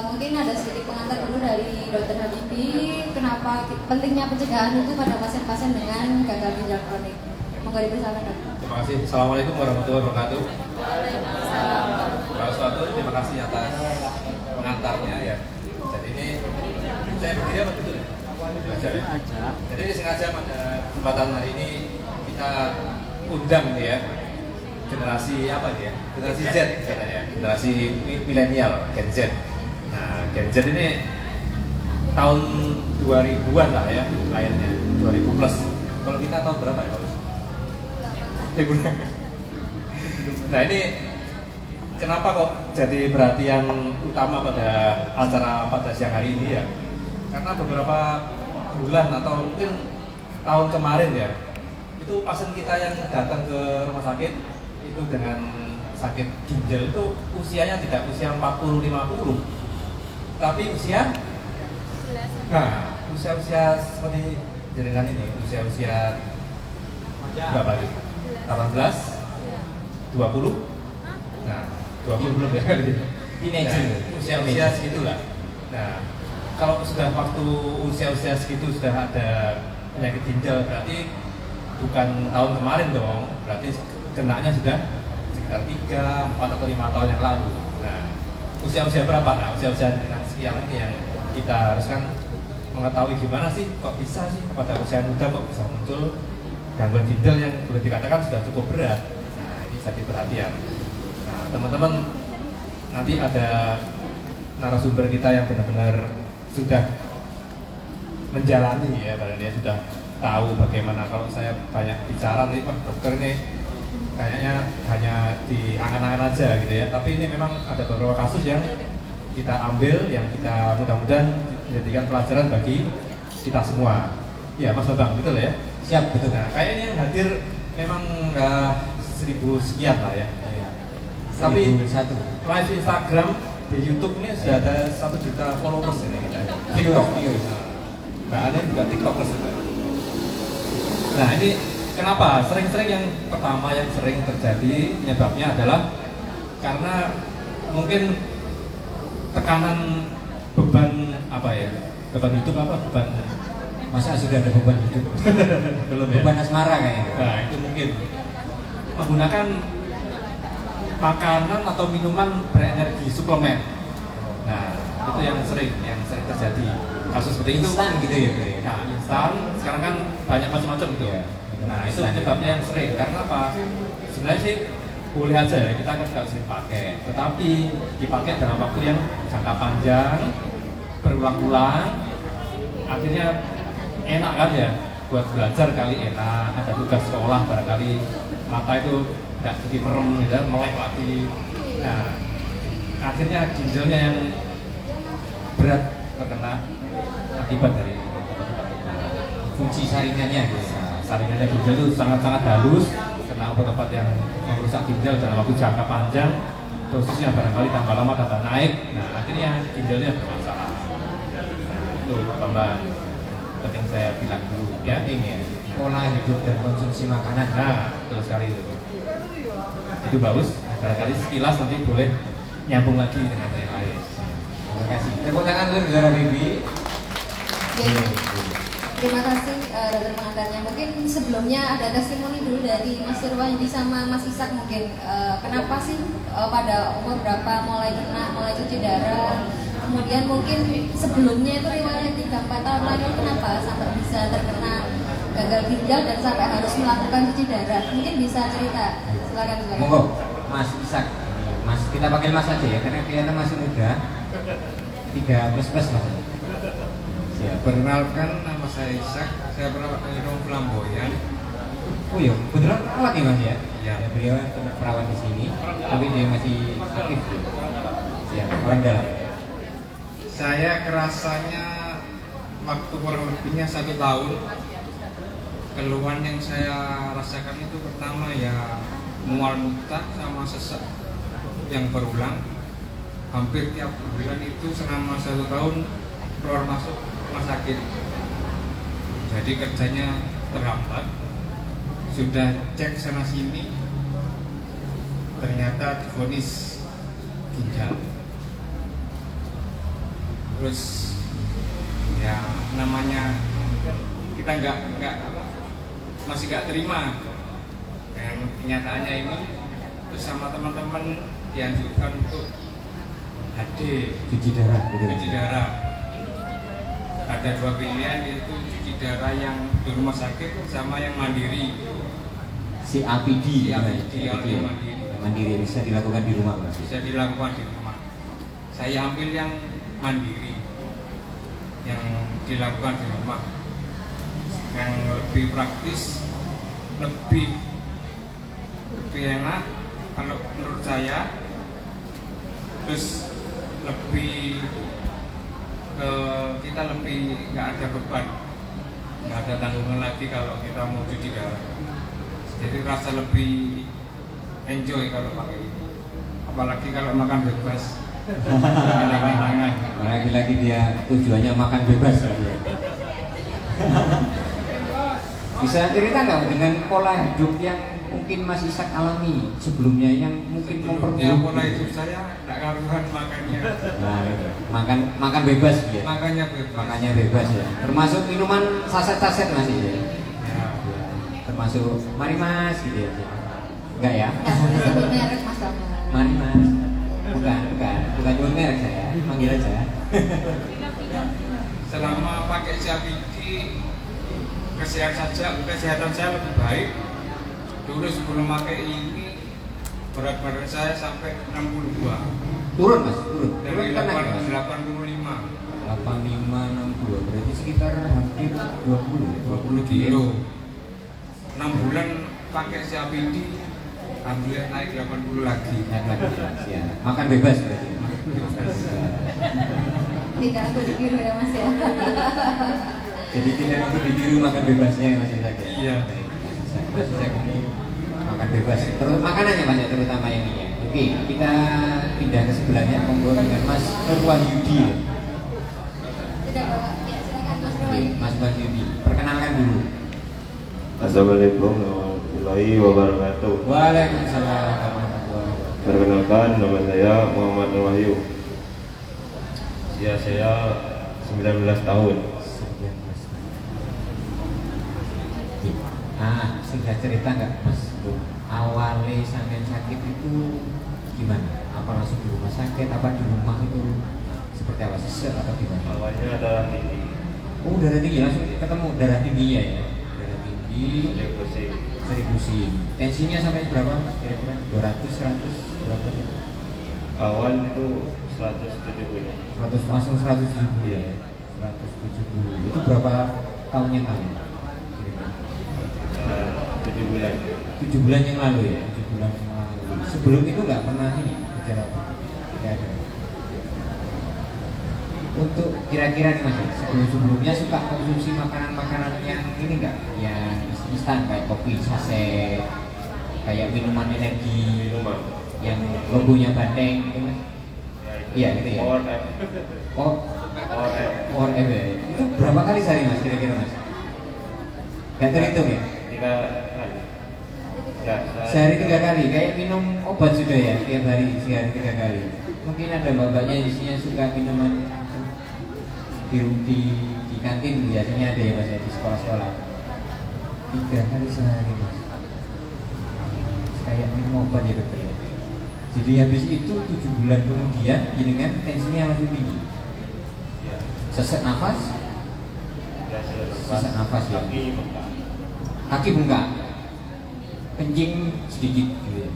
Mungkin ada sedikit pengantar dulu dari Dr. Habibie, kenapa pentingnya pencegahan itu pada pasien-pasien dengan gagal ginjal kronik. Monggo dipersilakan Dok.
Terima kasih. Assalamualaikum warahmatullahi wabarakatuh. Pak Suatu, terima kasih atas pengantarnya ya. Jadi ini saya berdiri apa betul? Belajar ya. Jadi sengaja pada kesempatan hari ini kita undang ya generasi apa ya? Generasi Z katanya. Generasi milenial, Gen Z. Nah, Gen Z ini tahun 2000-an lah ya lahirnya, 2000 plus. Kalau kita tahun berapa ya? Nah ini kenapa kok jadi perhatian utama pada acara pada siang hari ini ya? Karena beberapa bulan atau mungkin tahun kemarin ya, itu pasien kita yang datang ke rumah sakit itu dengan sakit ginjal itu usianya tidak usia 40-50, tapi usia usia seperti jaringan ini, usia berapa nih? 18, 20, nah 20 belum ya,
Teenager.
usia segitulah. Nah, kalau sudah waktu usia segitu sudah ada penyakit ginjal, berarti bukan tahun kemarin dong, berarti kenanya sudah sekitar 3, 4 atau 5 tahun yang lalu. Nah, usia berapa? Nah, usia sekian ini yang kita haruskan mengetahui gimana sih kok bisa sih pada usia muda kok bisa muncul gangguan ginjal yang boleh dikatakan sudah cukup berat. Nah, ini jadi perhatian. Nah, teman-teman, nanti ada narasumber kita yang benar-benar sudah menjalani ya, dia sudah tahu bagaimana. Kalau saya banyak bicara nih, dokter ini kayaknya hanya di angan-angan aja gitu ya. Tapi ini memang ada beberapa kasus yang kita ambil, yang kita mudah-mudahan menjadikan pelajaran bagi kita semua. Ya, Mas Bambang, betul ya?
Siap, betul.
Nah, kayaknya yang hadir memang 1000 sekian lah ya. Tapi live Instagram di YouTube ini sudah ada 1 juta followers ini kita. TikTok, Mbak Ane juga TikTokers. Nah ini kenapa? Sering-sering yang pertama yang sering terjadi penyebabnya adalah karena mungkin tekanan beban apa ya? Beban hidup apa? Beban
Masa sudah ada beban hidup?
belum ya?
Beban asmara kayaknya.
Nah itu mungkin menggunakan makanan atau minuman berenergi suplemen. Nah itu yang sering terjadi kasus seperti itu.
Instan gitu ya?
Nah instan sekarang kan banyak macam-macam gitu. Nah itu penyebabnya yang sering. Karena apa? Sebenarnya sih boleh aja ya, kita kan nggak sering pakai. Tetapi dipakai dalam waktu yang jangka panjang, berulang-ulang, akhirnya enak kan ya, buat belajar kali enak, ada tugas sekolah barangkali mata itu tidak jadi merem gitu, melek lagi. Nah, akhirnya ginjalnya yang berat terkena akibat dari
Fungsi saringannya gitu.
saringannya ginjal itu sangat-sangat halus, kena obat-obat yang merusak ginjal dalam waktu jangka panjang, dosisnya barangkali tambah lama tambah naik. Nah, akhirnya ginjalnya bermasalah. Itu tambah penting saya bilang dulu ya, ini ya,
Pola hidup dan konsumsi makanan.
nah betul sekali itu bagus. Barangkali sekilas nanti boleh nyambung lagi dengan yang lain.
Terima kasih. Tepuk tangan untuk saudara Bibi.
Terima kasih dokter pengantarnya. Mungkin sebelumnya ada testimoni dulu dari Mas Irwandi sama Mas Ishak mungkin. Kenapa sih pada umur berapa mulai kena, mulai cuci darah? Kemudian mungkin sebelumnya itu riwayat 3-4 tahun lalu kenapa sampai bisa terkena gagal ginjal dan sampai harus melakukan cuci darah? Mungkin bisa cerita. Silakan.
Monggo, Mas Ishak. Mas, kita panggil Mas aja ya, karena kelihatan masih muda. 3 plus Mas.
Ya, perkenalkan nama saya Ishak, saya perawat Hidung Flamboyan.
Oh iya, kebetulan perawat nih Mas ya?
Ya.
Beliau perawat di sini, tapi dia masih aktif. Ya, orang dalam.
Saya kerasanya waktu kurang lebihnya 1 tahun. Keluhan yang saya rasakan itu pertama ya mual muntah sama sesak yang berulang. Hampir tiap bulan itu selama 1 tahun keluar masuk rumah sakit. Jadi kerjanya terhambat. Sudah cek sana sini, ternyata divonis ginjal. Terus ya namanya kita masih nggak terima dengan kenyataannya ini. Terus sama teman-teman dianjurkan untuk HD,
cuci darah.
Cuci darah. Ada 2 pilihan, yaitu cuci darah yang di rumah sakit sama yang mandiri.
CAPD.
Mandiri
bisa dilakukan di rumah Mas.
Bisa dilakukan di rumah. Saya ambil yang mandiri, yang dilakukan di rumah, yang lebih praktis, lebih enak kalau menurut saya. Terus lebih kita lebih nggak ada beban, nggak ada tanggungan lagi kalau kita mau cuci darah. Jadi rasa lebih enjoy kalau pakai ini, apalagi kalau makan bebas.
Lagi-lagi dia tujuannya makan bebas. Bisa cerita nggak dengan pola hidup yang mungkin Mas Ishak alami sebelumnya yang mungkin memperburuk?
Pola hidup saya tidak karuan makannya.
Makan bebas ya.
Makannya
bebas ya. Termasuk minuman saset-saset Mas ya. Termasuk mari Mas gitu ya. Enggak ya?
Sebut merek Mas kamu.
Mari Mas. Bukan nyebut merek saya, manggil aja.
Selama pakai CAPD, kesehatan saya lebih baik. Dulu sebelum pakai ini berat badan saya sampai 62.
Turun Mas, turun.
Dari 85.
62 berarti sekitar hampir 20
kilo. 6 bulan pakai CAPD, alhamdulillah naik 80 lagi.
Ya. Makan bebas berarti.
Tidak aku ditiru ya Mas ya.
Jadi tidak untuk ditiru makan bebasnya ya Mas Ishak.
Iya.
Mas Ishak ini makan bebas. Terus makanannya Mas ya, terutama ini ya. Oke, kita pindah ke sebelahnya monggo dengan Mas Wahyudi.
Tidak Bapak. Ya, silakan Mas Wahyudi.
Mas Wahyudi, perkenalkan dulu.
Assalamualaikum warahmatullahi wabarakatuh.
Waalaikumsalam warahmatullahi wabarakatuh.
Perkenalkan, nama saya Muhammad Wahyu. Ya, saya 19 tahun.
Sudah cerita nggak Mas? Awalnya sampai sakit itu gimana? Apa langsung di rumah sakit? Apa di rumah itu seperti apa? Sesek atau gimana?
Awalnya darah tinggi.
Oh, darah tinggi, langsung ketemu darah tinggi ya? Darah tinggi, sering pusing. Tensinya sampai berapa Mas? Kira-kira 200, 100, berapa?
Awal itu 170.
Langsung 170 ya? 170. Itu berapa tahun yang lalu?
7 bulan.
7 bulan yang lalu ya? 7 bulan yang lalu. Sebelum itu nggak pernah ini gejala apa? Nggak ada. Untuk kira-kira nih Mas, sebelumnya suka konsumsi makanan-makanan yang ini nggak? Yang instan kayak kopi saset, kayak minuman energi, yang logonya Bandeng gitu Mas? Iya gitu ya? Power F ya? Itu berapa kali sehari Mas kira-kira Mas? Nggak terhitung ya?
3 kali.
Sehari 3 kali, kayak minum obat sudah ya, tiap hari sehari 3 kali. mungkin ada mbak-mbaknya di sini yang suka minuman di kantin, biasanya ada ya mas ya, di sekolah-sekolah 3 kali sehari mas, kayak minum obat ya dokter ya. Jadi habis itu 7 bulan kemudian ini kan tensinya langsung tinggi, sesak nafas ya, kaki bengkak, kencing sedikit gitu.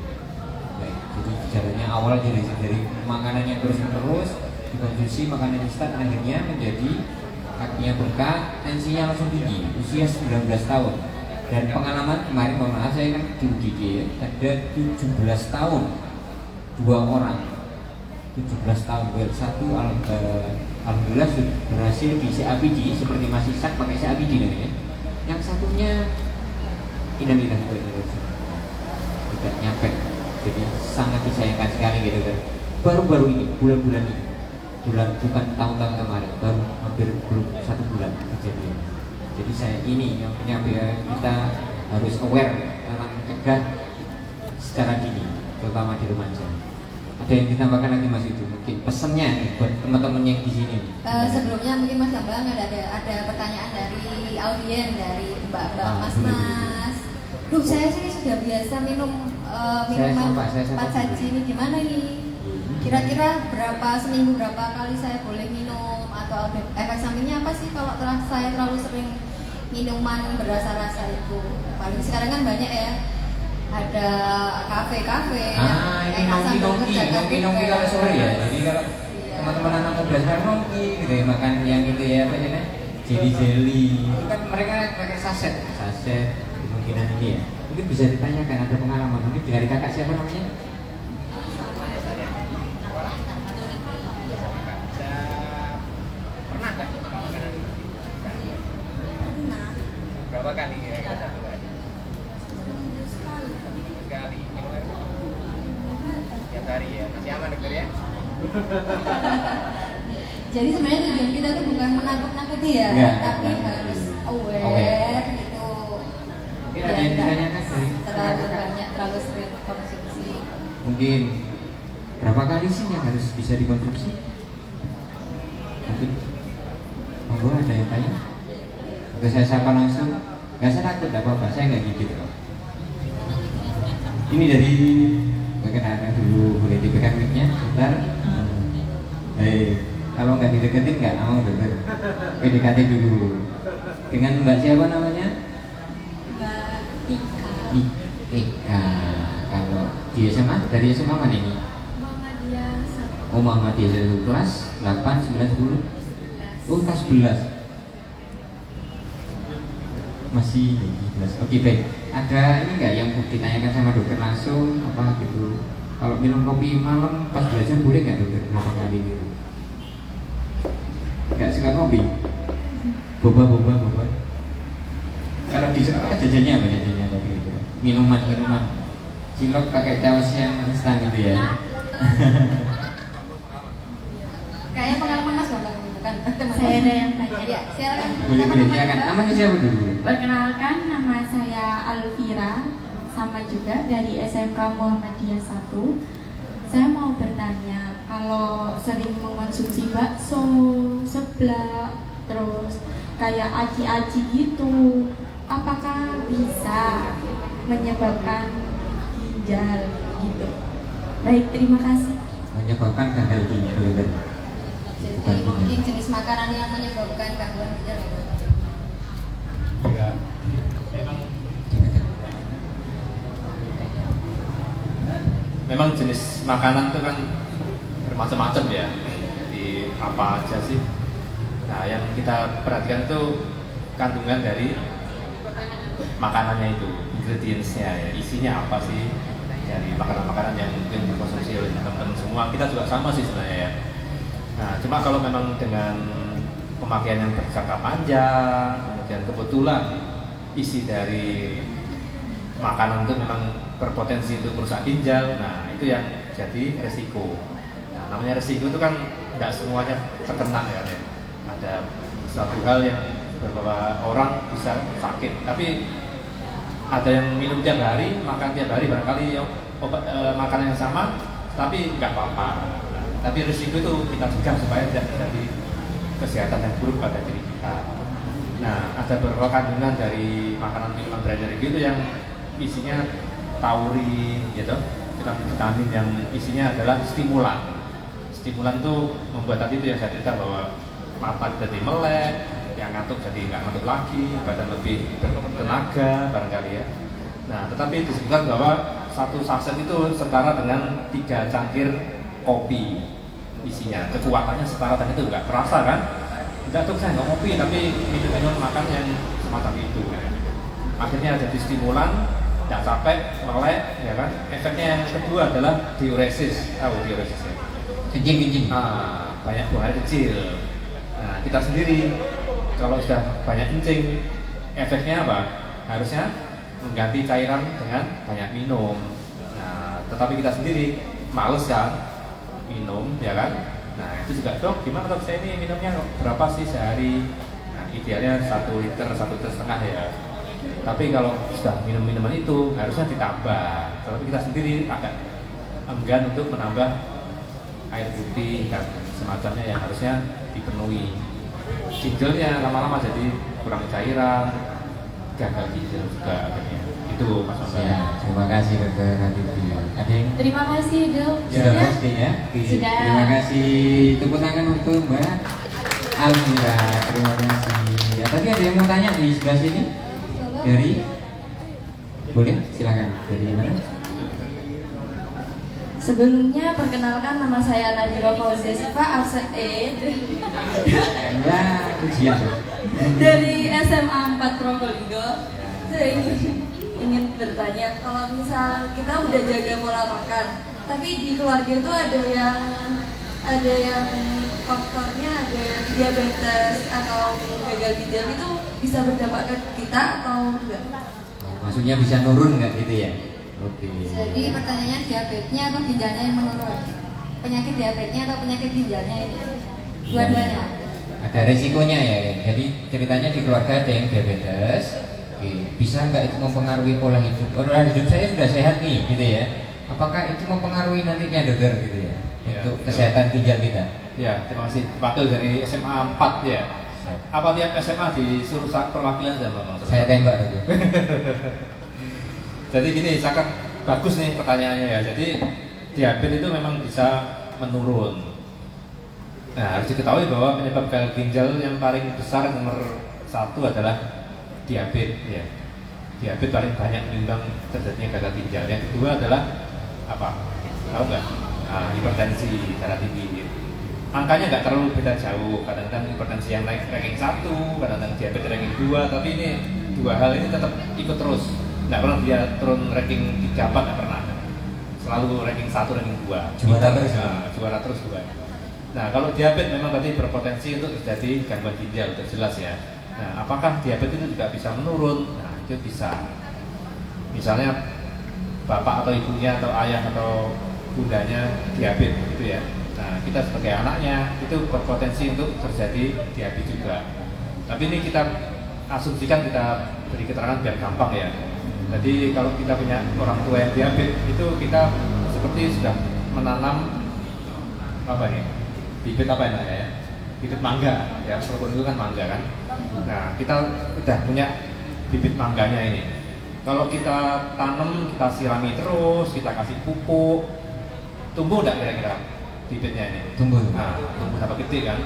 Baik, jadi gejalanya awal dari makanan yang terus-menerus dikonsumsi makanan instan, akhirnya menjadi kakinya bengkak, tensinya langsung tinggi, usia 19 tahun. Dan pengalaman kemarin, mohon maaf saya kan di UGD ya, ada 17 tahun 2 orang, 17 tahun satu alhamdulillah sudah berhasil di CAPD seperti Mas Isak pakai CAPD namanya. Yang satunya tidak nyampe, jadi sangat disayangkan sekali gitu kan. Baru-baru ini, bulan-bulan ini, bukan tahun-tahun kemarin, baru hampir belum 1 bulan kejadian. Jadi saya ini yang punya kita harus aware tentang mencegah secara dini, terutama di remaja. Ada yang ditambahkan lagi Mas itu, mungkin pesannya nih buat teman-teman yang di sini.
Sebelumnya mungkin Mas Bambang ada pertanyaan dari audien, dari Mbak Mas. Duh, saya sih sudah biasa minum minuman Pacaji ini, gimana ini? Kira-kira seminggu berapa kali saya boleh minum, atau efek sampingnya apa sih kalau saya terlalu sering minuman berrasa-rasa itu? Paling sekarang kan banyak ya, ada kafe-kafe
ini nongki kalau sore ya. Jadi kalau teman-teman anak muda sekarang nongki gitu ya, makan yang itu ya, apa namanya, jelly itu kan mereka pakai saset kemungkinan ini ya. Mungkin bisa ditanyakan, ada pengalaman mungkin dari kakak siapa namanya?
Pernah nggak makanan ini? Berapa kali kira-kira satu hari? Sekali. Tiap hari ya, masih aman dokter ya?
Jadi sebenarnya tujuan kita tuh bukan menakut-nakuti ya, tapi harus aware gitu.
Mungkin ada yang ditanyakan
terlalu banyak, terlalu sering konsumsi.
Mungkin berapa kali sih yang harus bisa dikonsumsi? Mungkin monggo ada yang tanya? Oke, saya sapa langsung. Nggak usah takut, nggak apa-apa, saya nggak gigit kok. Ini dari perkenalkan dulu, boleh dipegang mic-nya sebentar. Kalau nggak dideketin nggak mau dokter. PDKT dulu. Dengan Mbak siapa namanya?
Mbak Tika.
Tika. Kalau di SMA, dari SMA mana ini?
Muhammadiyah 1.
Oh, Muhammadiyah 1, kelas 8, 9, 10. Oh, kelas 11. Masih 11. Oke, baik. Ada ini nggak yang ditanyakan sama dokter langsung apa gitu? Kalau minum kopi malam pas belajar boleh nggak dokter? Berapa kali gitu? Nggak suka kopi? Boba. Kalau di sekolah jajannya apa jajannya kopi itu? Minuman. Cilok pakai caos yang instan gitu ya?
Kayaknya pengalaman Mas Bambang bukan? Saya ada yang tanya. Ya, silakan.
Boleh silakan. Namanya siapa dulu?
Perkenalkan, nama saya Alvira, sama juga dari SMK Muhammadiyah 1. Saya mau bertanya, kalau sering mengonsumsi bakso, seblak, terus kayak aci-aci gitu, apakah bisa menyebabkan ginjal gitu? Baik, terima kasih.
Menyebabkan gagal ginjal.
Jadi mungkin jenis makanan yang menyebabkan gangguan ginjal itu.
Ya, memang jenis makanan itu kan bermacam-macam ya. Jadi apa aja sih? Nah, yang kita perhatikan itu kandungan dari makanannya itu, ingredientsnya ya, isinya apa sih dari makanan-makanan yang mungkin dikonsumsi oleh teman-teman semua. Kita juga sama sih sebenarnya ya. Nah, cuma kalau memang dengan pemakaian yang berjangka panjang, kemudian kebetulan isi dari makanan itu memang berpotensi untuk merusak ginjal, nah itu yang jadi resiko. Nah, namanya resiko itu kan tidak semuanya terkena ya. Ada satu hal yang beberapa orang bisa sakit, tapi ada yang minum tiap hari, makan tiap hari, barangkali obat makanan yang sama, tapi nggak apa-apa. Tapi risiko itu kita cegah supaya tidak terjadi kesehatan yang buruk pada diri kita. Nah, ada beberapa kandungan dari makanan minuman berenergi itu yang isinya taurin, gitu, vitamin yang isinya adalah stimulan. Stimulan itu membuat tadi itu yang saya cerita bahwa mata jadi melek, yang ngantuk jadi nggak ngantuk lagi, badan lebih bertenaga barangkali ya. Nah, tetapi disebutkan bahwa satu saset itu setara dengan 3 cangkir kopi isinya. Kekuatannya setara dan itu nggak terasa kan? Enggak tuh saya nggak kopi tapi minum makan yang semacam itu. Akhirnya jadi stimulan, nggak capek, melek, ya kan? Efeknya yang kedua adalah diuresis. Tahu diuresis ya?
Kencing.
Nah, banyak buang air kecil. Nah, kita sendiri kalau sudah banyak kencing, efeknya apa? Harusnya mengganti cairan dengan banyak minum. Nah, tetapi kita sendiri males kan minum, ya kan? Nah, itu juga dok, gimana dok saya ini minumnya berapa sih sehari? Nah, idealnya 1 liter, 1,5 liter ya. Tapi kalau sudah minum minuman itu harusnya ditambah. Tapi kita sendiri agak enggan untuk menambah air putih dan semacamnya yang harusnya dipenuhi. Ginjalnya lama-lama jadi kurang cairan, gagal ginjal juga akhirnya. Itu Mas Mbak.
Ya, terima kasih Dr. Habibie. Ada yang
Terima kasih dok.
sudah pasti ya?
Sudah.
Terima kasih. Tepuk tangan untuk Mbak Almira. Terima kasih. Ya, tadi ada yang mau tanya di sebelah sini? Dari boleh silakan. Dari mana?
Sebelumnya perkenalkan nama saya Nadira Fauzia Sifa RCE
Ya, ujian tuh.
dari SMA 4 Probolinggo. Saya ingin bertanya, kalau misal kita udah jaga pola makan, tapi di keluarga itu ada yang faktornya ada yang diabetes atau gagal ginjal, itu bisa berdampak ke kita atau enggak?
Maksudnya bisa nurun nggak gitu ya? Oke.
Jadi pertanyaannya diabetesnya atau ginjalnya yang menurun? Penyakit diabetesnya atau penyakit ginjalnya ini? Dua-duanya.
Ada resikonya ya. Jadi ceritanya di keluarga ada yang diabetes. Oke. Bisa nggak itu mempengaruhi pola hidup? Pola hidup saya sudah sehat nih, gitu ya. Apakah itu mempengaruhi nantinya dokter gitu ya? Untuk kesehatan ginjal kita?
Ya, terima kasih. Wakil dari SMA 4 ya. Apa tiap SMA disuruh perwakilan sama Bang?
Saya tembak itu.
Jadi gini, sangat bagus nih pertanyaannya ya. Jadi diabetes itu memang bisa menurun. Nah, harus diketahui bahwa penyebab gagal ginjal yang paling besar nomor 1 adalah diabetes ya. Diabetes paling banyak menyumbang terjadinya gagal ginjal. Yang kedua adalah apa? Tahu nggak? Nah, hipertensi darah tinggi. Angkanya nggak terlalu beda jauh. Kadang-kadang hipertensi yang naik ranking 1, kadang-kadang diabetes ranking 2. Tapi ini dua hal ini tetap ikut terus. Nggak pernah dia turun ranking 3, 4, nggak pernah. Selalu ranking 1, ranking 2.
Juara terus.
Juara terus juga. Nah, kalau diabetes memang tadi berpotensi untuk terjadi gangguan ginjal, itu jelas ya. Nah, apakah diabetes itu juga bisa menurun? Nah, itu bisa. Misalnya bapak atau ibunya atau ayah atau bundanya diabetes gitu ya. Nah, kita sebagai anaknya itu berpotensi untuk terjadi diabetes juga. Tapi ini kita asumsikan, kita beri keterangan biar gampang ya. Jadi kalau kita punya orang tua yang diabetes itu kita seperti sudah menanam apa nih? Bibit apa namanya ya? Bibit mangga ya, Probolinggo itu kan mangga kan. Nah, kita udah punya bibit mangganya ini. Kalau kita tanam, kita sirami terus, kita kasih pupuk, tumbuh nggak kira-kira bibitnya ini?
Tumbuh.
Nah, tumbuh sampai gede kan.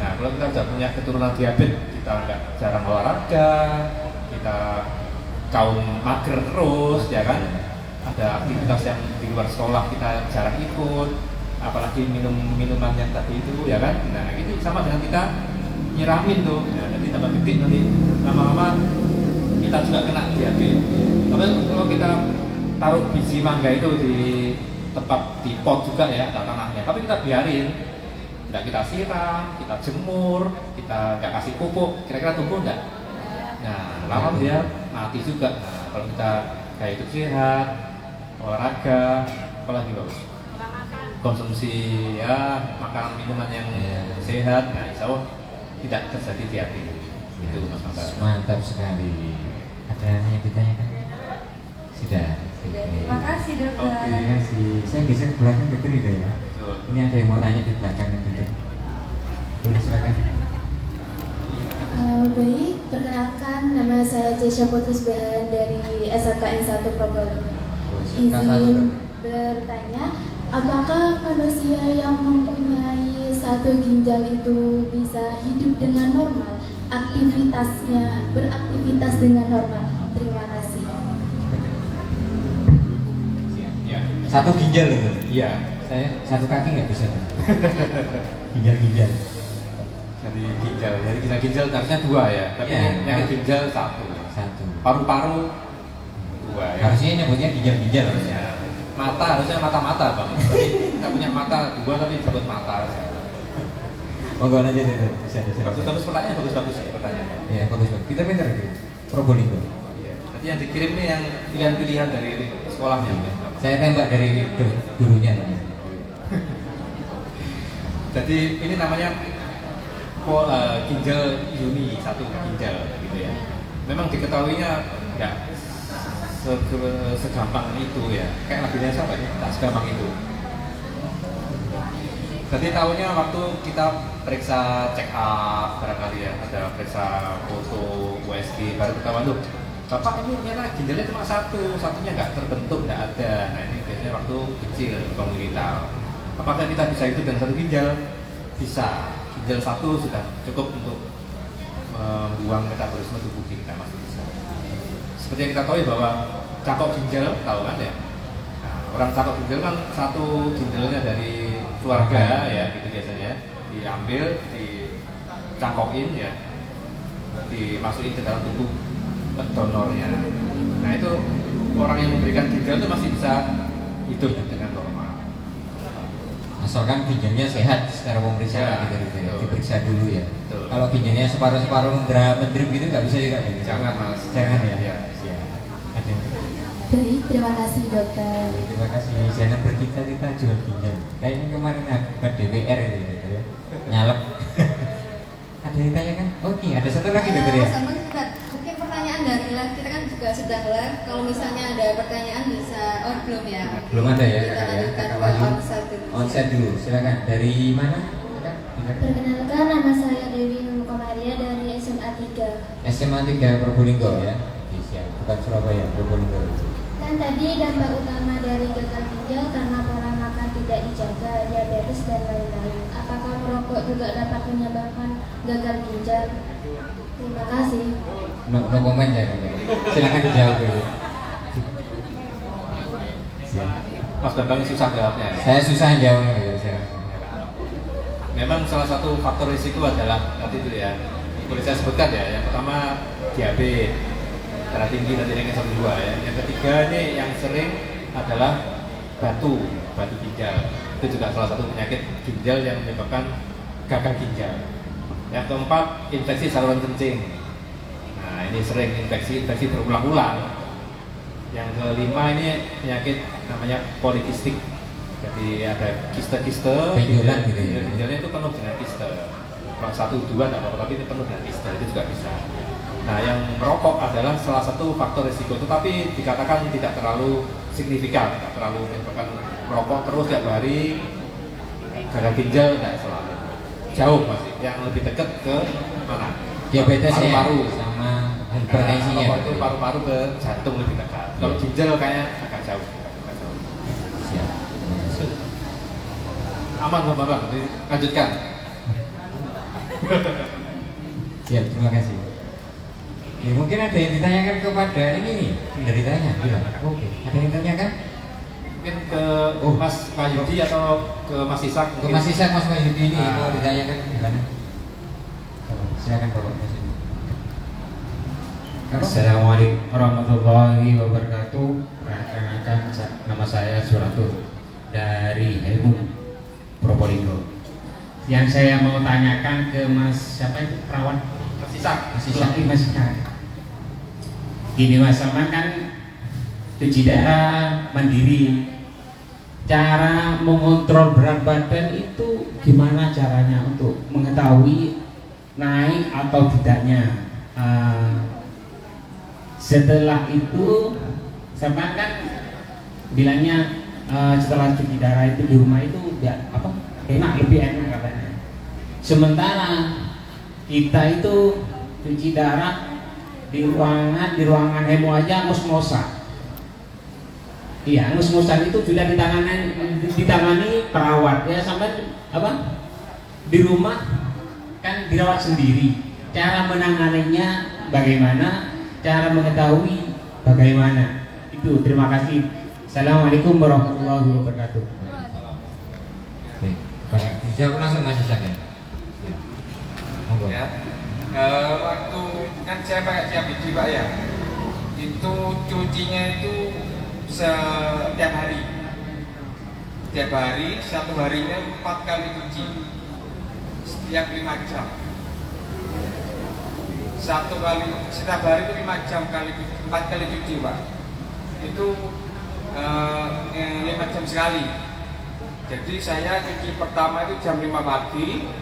Nah, kalau kita sudah punya keturunan diabetes, kita nggak jarang olahraga, kita kaum mager terus, ya kan? Ada aktivitas yang di luar sekolah kita jarang ikut, apalagi minuman yang tadi itu, ya kan? Nah, itu sama dengan kita nyiramin tuh. Nah, nanti tambah gede nanti lama-lama kita juga kena diabetes. Tapi kalau kita taruh biji mangga itu di tempat di pot juga ya, ada tanahnya. Tapi kita biarin, tidak kita siram, kita jemur, kita nggak kasih pupuk, kira-kira tumbuh nggak? Nah, lama dia mati juga. Nah, kalau kita gaya hidup sehat, olahraga, apalagi bagus, konsumsi ya makanan minuman yang sehat, nah insya Allah tidak terjadi diabetes. Itu Mas Mantap.
Mantap sekali. Ada yang ditanyakan? Sudah.
Terima kasih dokter.
Terima kasih. Saya geser ke belakang dokter ya. Ini ada yang mau tanya di belakang gitu. Boleh silakan.
Baik, perkenalkan nama saya Jesha Putris Bahan dari SMKN 1 Probolinggo. Izin bertanya, apakah manusia yang mempunyai satu ginjal itu bisa hidup dengan normal, beraktivitas dengan normal? Terima kasih.
Satu ginjal itu? Iya. Saya satu kaki nggak bisa. Ginjal.
Dari ginjal harusnya 2 ya, tapi yang ginjal 1. Paru-paru 2 ya.
Harusnya nyebutnya ginjal harusnya.
Mata harusnya mata-mata bang. Tapi kita punya mata 2 tapi disebut mata.
Monggo aja deh.
Bagus pertanyaan, bagus pertanyaan.
Iya bagus. Kita pintar gitu. Probolinggo.
Nanti yang dikirim nih yang pilihan-pilihan dari sekolahnya.
Saya tembak dari gurunya.
Jadi ini namanya ginjal Yuni, 1 ginjal gitu ya. Memang diketahuinya nggak segampang itu ya. Kayak lagunya siapa ya? Tak segampang itu. Jadi tahunya waktu kita periksa check up barangkali ya, ada periksa foto USG baru ketahuan tuh. Bapak ini ternyata ginjalnya cuma 1, satunya nggak terbentuk, nggak ada. Nah ini biasanya waktu kecil komunitas. Apakah kita bisa hidup dengan 1 ginjal? Bisa. Ginjal 1 sudah cukup untuk membuang metabolisme tubuh kita, masih bisa. Seperti yang kita tahu bahwa cakok ginjal, tahu kan ya? Nah, orang cakok ginjal kan 1 ginjalnya dari keluarga ya, gitu biasanya diambil, dicangkokin ya, dimasukin ke dalam tubuh donornya. Nah itu orang yang memberikan ginjal itu masih bisa hidup dengan normal.
Asalkan ginjalnya sehat secara pemeriksaan gitu ya. Diperiksa dulu ya. Betul. Kalau ginjalnya separuh-separuh mendrip gitu nggak bisa juga.
Jangan mas.
Jangan ya.
Baik, terima kasih dokter.
Terima kasih. Jangan bercita-cita jual ginjal. Kayaknya kemarin ada DPR gitu ya. Nyalep. Ada yang tanya kan? Oke, ada satu lagi dokter ya.
Mungkin pertanyaan dari live kita kan juga sudah live. Kalau misalnya ada pertanyaan bisa, belum ya?
Belum ada ya.
Kita lanjutkan ke
onsite dulu. Silakan. Dari mana?
Perkenalkan, nama saya Dewi Nukomaria dari SMA 3.
SMA 3 Probolinggo ya. Siap. Bukan Surabaya, Probolinggo.
Kan tadi dampak utama dari gagal ginjal karena pola makan tidak dijaga, diabetes dan lain-lain. Apakah merokok juga dapat menyebabkan gagal ginjal? Terima kasih.
No comment ya. Silakan dijawab dulu.
Mas Bambang susah jawabnya.
Saya susah jawabnya ya.
Memang salah satu faktor risiko adalah tadi itu ya, boleh saya sebutkan ya. Yang pertama diabetes, darah tinggi dan ringan 1, 2 ya. Yang ketiga ini yang sering adalah batu ginjal. Itu juga salah satu penyakit ginjal yang menyebabkan gagal ginjal. Yang keempat infeksi saluran kencing. Nah ini sering infeksi berulang-ulang. Yang kelima ini penyakit namanya polikistik. Jadi ada kiste-kiste.
Benjolan gitu ya.
Ginjalnya itu penuh dengan kiste. Kalau 1, 2 tidak apa-apa, tapi itu penuh dengan kiste, itu juga bisa. Nah, yang merokok adalah salah satu faktor risiko, tetapi dikatakan tidak terlalu signifikan, tidak terlalu menyebabkan merokok terus tiap hari gagal ginjal, tidak selalu. Jauh masih. Yang lebih dekat ke mana?
Diabetes
paru-paru
sama hipertensinya.
Nah, itu paru-paru ke jantung lebih dekat. Kalau ginjal kayaknya agak jauh.
Siap.
Aman Bapak, lanjutkan.
Siap, terima kasih. Ya, mungkin ada yang ditanyakan kepada ini nih, dari tanya, bilang. Oke, ada yang ditanyakan?
Mungkin ke Mas Mayudi atau ke Mas Isak?
Ke Mas Isak, Mas Mayudi ini mau ditanyakan gimana? Silakan Bapak.
Assalamualaikum warahmatullahi wabarakatuh. Perkenalkan, nama saya Suratul dari Hebung Probolinggo. Yang saya mau tanyakan ke Mas siapa itu perawat?
Mas Isak.
Mas Isak. Mas Isak. Gini Mas, sama kan cuci darah mandiri. Cara mengontrol berat badan itu gimana caranya untuk mengetahui naik atau tidaknya? Setelah itu, sama kan bilangnya setelah cuci darah itu di rumah itu ya apa? lebih enak katanya. Sementara kita itu cuci darah di ruangan hemo aja ngos-ngosan. Iya, ngos-ngosan itu sudah ditangani perawat ya, sampai apa? Di rumah kan dirawat sendiri. Cara menanganinya bagaimana? Cara mengetahui bagaimana? Itu, terima kasih. Assalamualaikum warahmatullahi wabarakatuh.
Dijawab langsung Mas Isak ya. Monggo.
Ya. Waktu kan saya pakai CABD Pak ya, itu cucinya itu setiap hari. Setiap hari, satu harinya 4 kali cuci. Setiap 5 jam. Setiap hari itu 5 jam 4 kali cuci Pak. Itu 5 jam sekali. Jadi saya cuci pertama itu jam 5 pagi,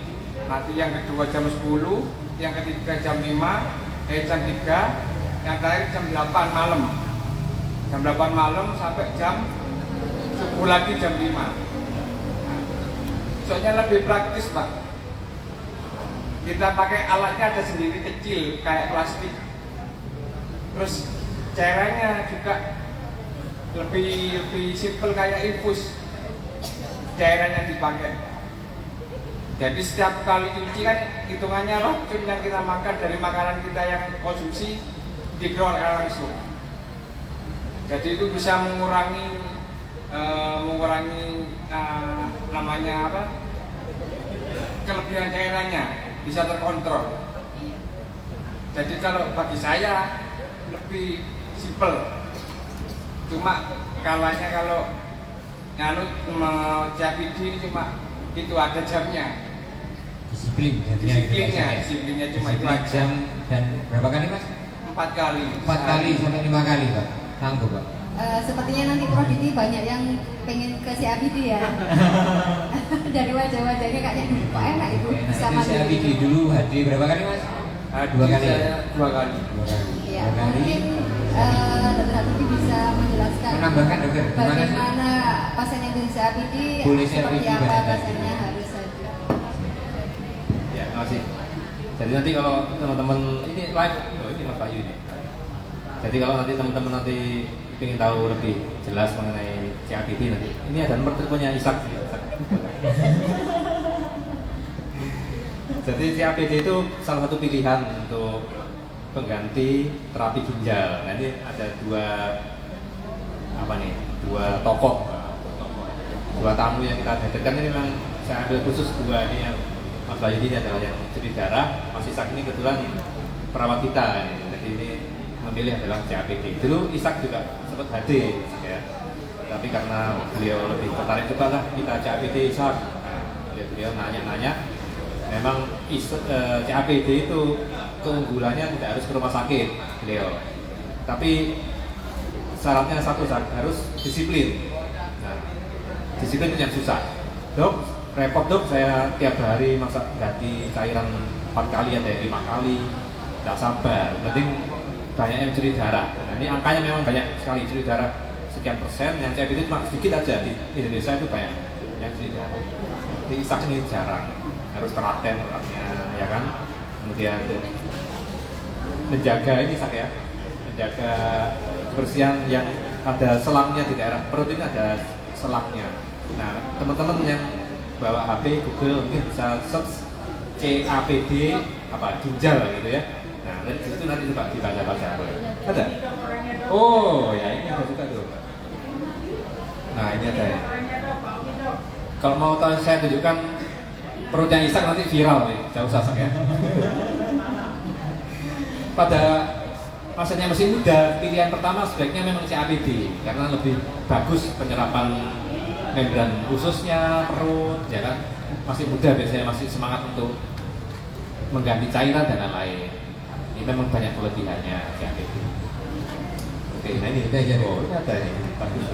nanti yang kedua jam 10, yang ketiga jam 5, jam 3, yang terakhir jam 8 malam. Jam 8 malam sampai jam subuh lagi jam 5. Soalnya lebih praktis Pak. Kita pakai alatnya ada sendiri kecil kayak plastik. Terus cairannya juga lebih simple kayak infus. Cairan yang dipakai. Jadi setiap kali cuci kan hitungannya racun yang kita makan dari makanan kita yang konsumsi dikeluarkan langsung. Jadi itu bisa mengurangi namanya apa? Kelebihan cairannya bisa terkontrol. Jadi kalau bagi saya lebih simple. Cuma kalanya kalau CABD ini cuma itu ada jamnya. Disiplinnya cuma itu aja.
Jam dan berapa kali Mas?
4 kali.
4 kali sampai 5 kali Pak. Sanggup Pak.
Sepertinya nanti Prof Didi banyak yang pengen ke CABD ya. Dari wajah-wajahnya kayaknya kok enak itu bisa mandiri.
CABD dulu hadir berapa kali Mas? 2 kali.
2 kali.
Iya, mungkin Dr. Habibie bisa menjelaskan
menambahkan dokter
bagaimana pasien yang di CABD seperti apa pasiennya harus saja.
Ya, terima kasih. Jadi nanti kalau teman-teman ini live, ini Mas Bayu ini. Jadi kalau nanti teman-teman nanti ingin tahu lebih jelas mengenai CABD nanti, ini ada nomor teleponnya Isak. Jadi CABD itu salah satu pilihan untuk pengganti terapi ginjal. Nah ini ada dua tokoh, dua tamu yang kita hadirkan ini memang saya ambil khusus dua ini yang Mas Bayu ini adalah yang cuci darah, Mas Isak ini kebetulan perawat kita. Jadi ini memilih adalah CABD. Dulu Isak juga sempat hadir, ya. Tapi karena beliau lebih tertarik juga lah kita CABD Isak. Nah, beliau nanya-nanya. Memang CABD itu keunggulannya tidak harus ke rumah sakit beliau. Tapi syaratnya satu harus disiplin. Nah, disiplin itu yang susah. Dok, repot dok, saya tiap hari masak ganti cairan 4 kali ada 5 kali. Tidak sabar, penting banyak yang curi darah. Nah, ini angkanya memang banyak sekali curi darah sekian persen. Yang CABD cuma sedikit aja, di Indonesia itu banyak yang curi darah. Di Isak ini jarang, harus telaten orangnya, ya kan. Kemudian menjaga ini Isak ya, menjaga kebersihan yang ada selangnya di daerah perut ini ada selangnya. Nah, teman-teman yang bawa HP Google mungkin bisa search CABD ginjal gitu ya. Nah, dari situ nanti coba dibaca-baca. Ada? Oh, ya ini ada juga tuh. Nah, ini ada ya. Kalau mau tahu saya tunjukkan perutnya Isak nanti viral nih, jauh sasak ya. Pada pasiennya masih muda, pilihan pertama sebaiknya memang CABD karena lebih bagus penyerapan membran ususnya, perut, ya kan. Masih muda biasanya masih semangat untuk mengganti cairan dan lain-lain. Ini memang banyak kelebihannya CABD. Oke, nah ini aja. Oh, ini ada ini bagus.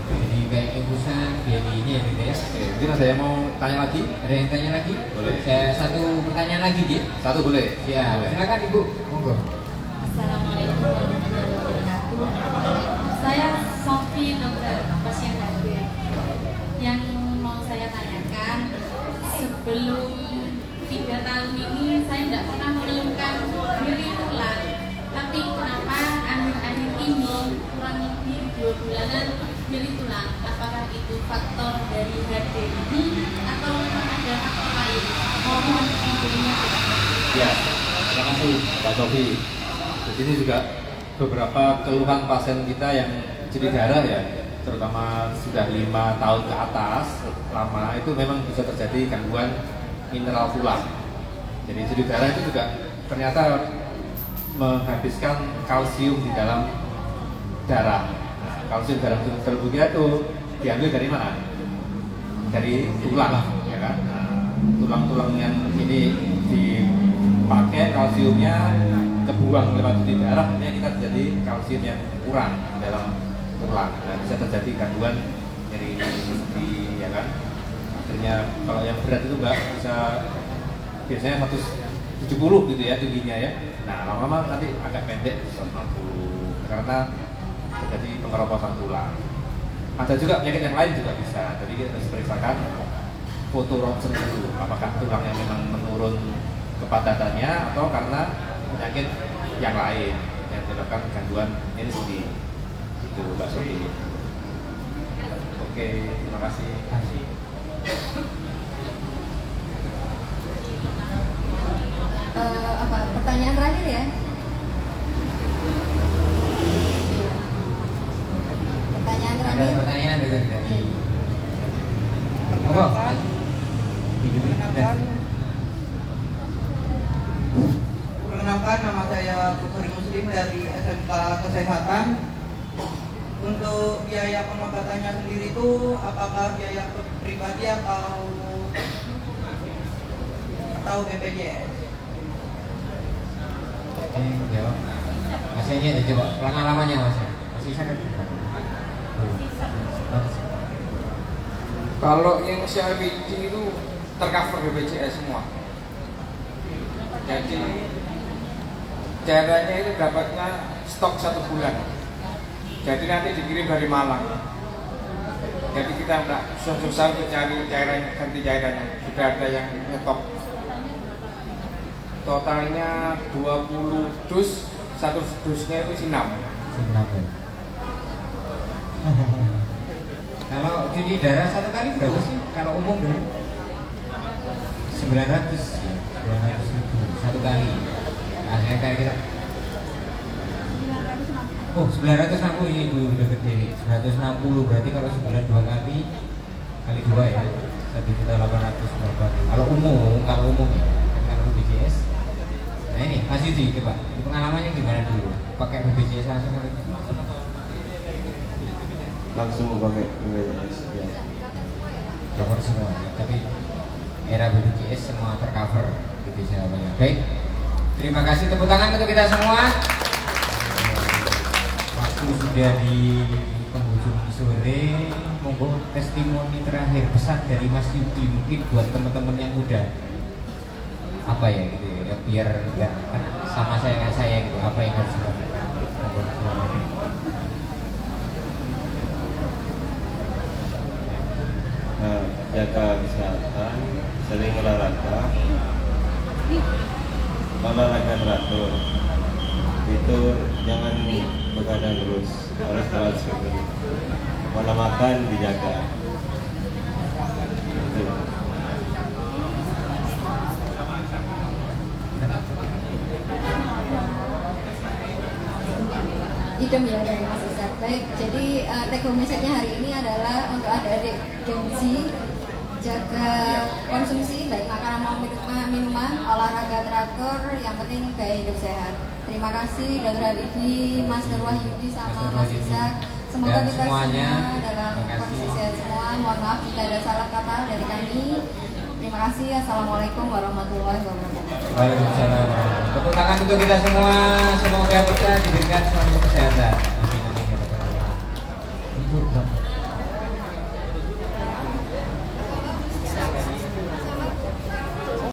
Jadi kayak infusan, ini ya gitu ya.
Oke, mungkin ada yang mau tanya lagi?
Ada yang tanya lagi?
Boleh.
Saya satu pertanyaan lagi, Ji.
Satu boleh?
Ya,
boleh.
Silakan Ibu. Monggo.
Assalamualaikum warahmatullahi wabarakatuh. Saya Sofi, dokter pasien HB. Yang sebelum 3 tahun ini saya tidak pernah mengeluhkan nyeri tulang. Tapi kenapa akhir-akhir ini kurang lebih 2 bulanan nyeri tulang? Apakah itu faktor dari HDI atau memang ada faktor lain? Mohon infonya.
Ya, terima kasih Pak Sofi. Di sini juga beberapa keluhan pasien kita yang jadi darah ya, terutama sudah 5 tahun ke atas lama, itu memang bisa terjadi gangguan mineral tulang. Jadi jadi darah itu juga ternyata menghabiskan kalsium di dalam darah. Nah, kalsium dalam tubuh kita itu diambil dari mana? Dari tulang, ya kan? Nah, tulang-tulang yang ini dipakai kalsiumnya kebuang lewat di darah, artinya kita terjadi kalsium yang kurang dalam tulang. Nah, bisa terjadi gangguan nyeri sendi, ya kan? Akhirnya kalau yang berat itu enggak bisa, biasanya 170 gitu ya tingginya ya. Nah, lama-lama nanti agak pendek 160 karena terjadi pengeroposan tulang. Ada juga penyakit yang lain juga bisa. Jadi kita harus periksakan foto ronsen dulu, apakah tulangnya memang menurun kepadatannya atau karena penyakit yang lain yang menyebabkan gangguan nyeri sendi. Itu Mbak Sofi. Oke, terima kasih.
Pertanyaan terakhir ya. Pertanyaan terakhir.
Ada pertanyaan dari apa?
Perkenalkan, nama saya Bukhari Muslim dari SMK Kesehatan. Untuk biaya pengobatannya sendiri itu apakah biaya pribadi atau BPJS?
Jawab. Mas ini ada coba pengalamannya Mas. Masih sakit.
Kalau yang CRBD itu tercover BPJS semua. Jadi cairannya itu dapatnya stok 1 bulan. Jadi nanti dikirim dari Malang. Jadi kita enggak susah-susah untuk cari cairan, ganti cairannya. Sudah ada yang nyetok. Totalnya 20 dus, 1 dusnya itu sinam.
Kalau cuci darah 1 kali berapa sih? Kalau umum dulu 900 ribu 1 kali. Akhirnya kayak kita. Oh 960 ini ibu udah gede. 960 berarti kalau sebulan 2 kali 2 ya. 1.800 berapa? Kalau umum ya. Kalau BPJS. Nah ini Mas Yudi coba. Pengalamannya gimana dulu? Pakai BPJS langsung atau
langsung pakai BPJS ya.
Cover semua, tapi era BPJS semua tercover BPJS namanya. Baik, terima kasih, tepuk tangan untuk kita semua. Waktu sudah di penghujung sore, monggo testimoni terakhir pesan dari Mas Yudi mungkin buat teman-teman yang muda. Apa ya gitu ya, biar nggak sama saya gitu, apa yang harus dilakukan?
Jaga kesehatan, sering olahraga teratur, itu jangan begadang terus, harus terus pola makan dijaga.
Idem ya dari Mas Isak. Baik, jadi take home message-nya hari ini adalah untuk adik-adik Gen Z, jaga konsumsi baik makanan maupun minuman, olahraga teratur, yang penting gaya hidup sehat. Terima kasih Dr. Habibi, Mas Nur Wahyudi sama Mas Isak. Semoga
dan
kita
semuanya
semua dalam kondisi sehat semua. Mohon maaf jika ada salah kata dari kami. Terima kasih. Assalamualaikum warahmatullahi wabarakatuh.
Waalaikumsalam. Tepuk tangan untuk kita semua. Semoga kita diberikan selalu kesehatan.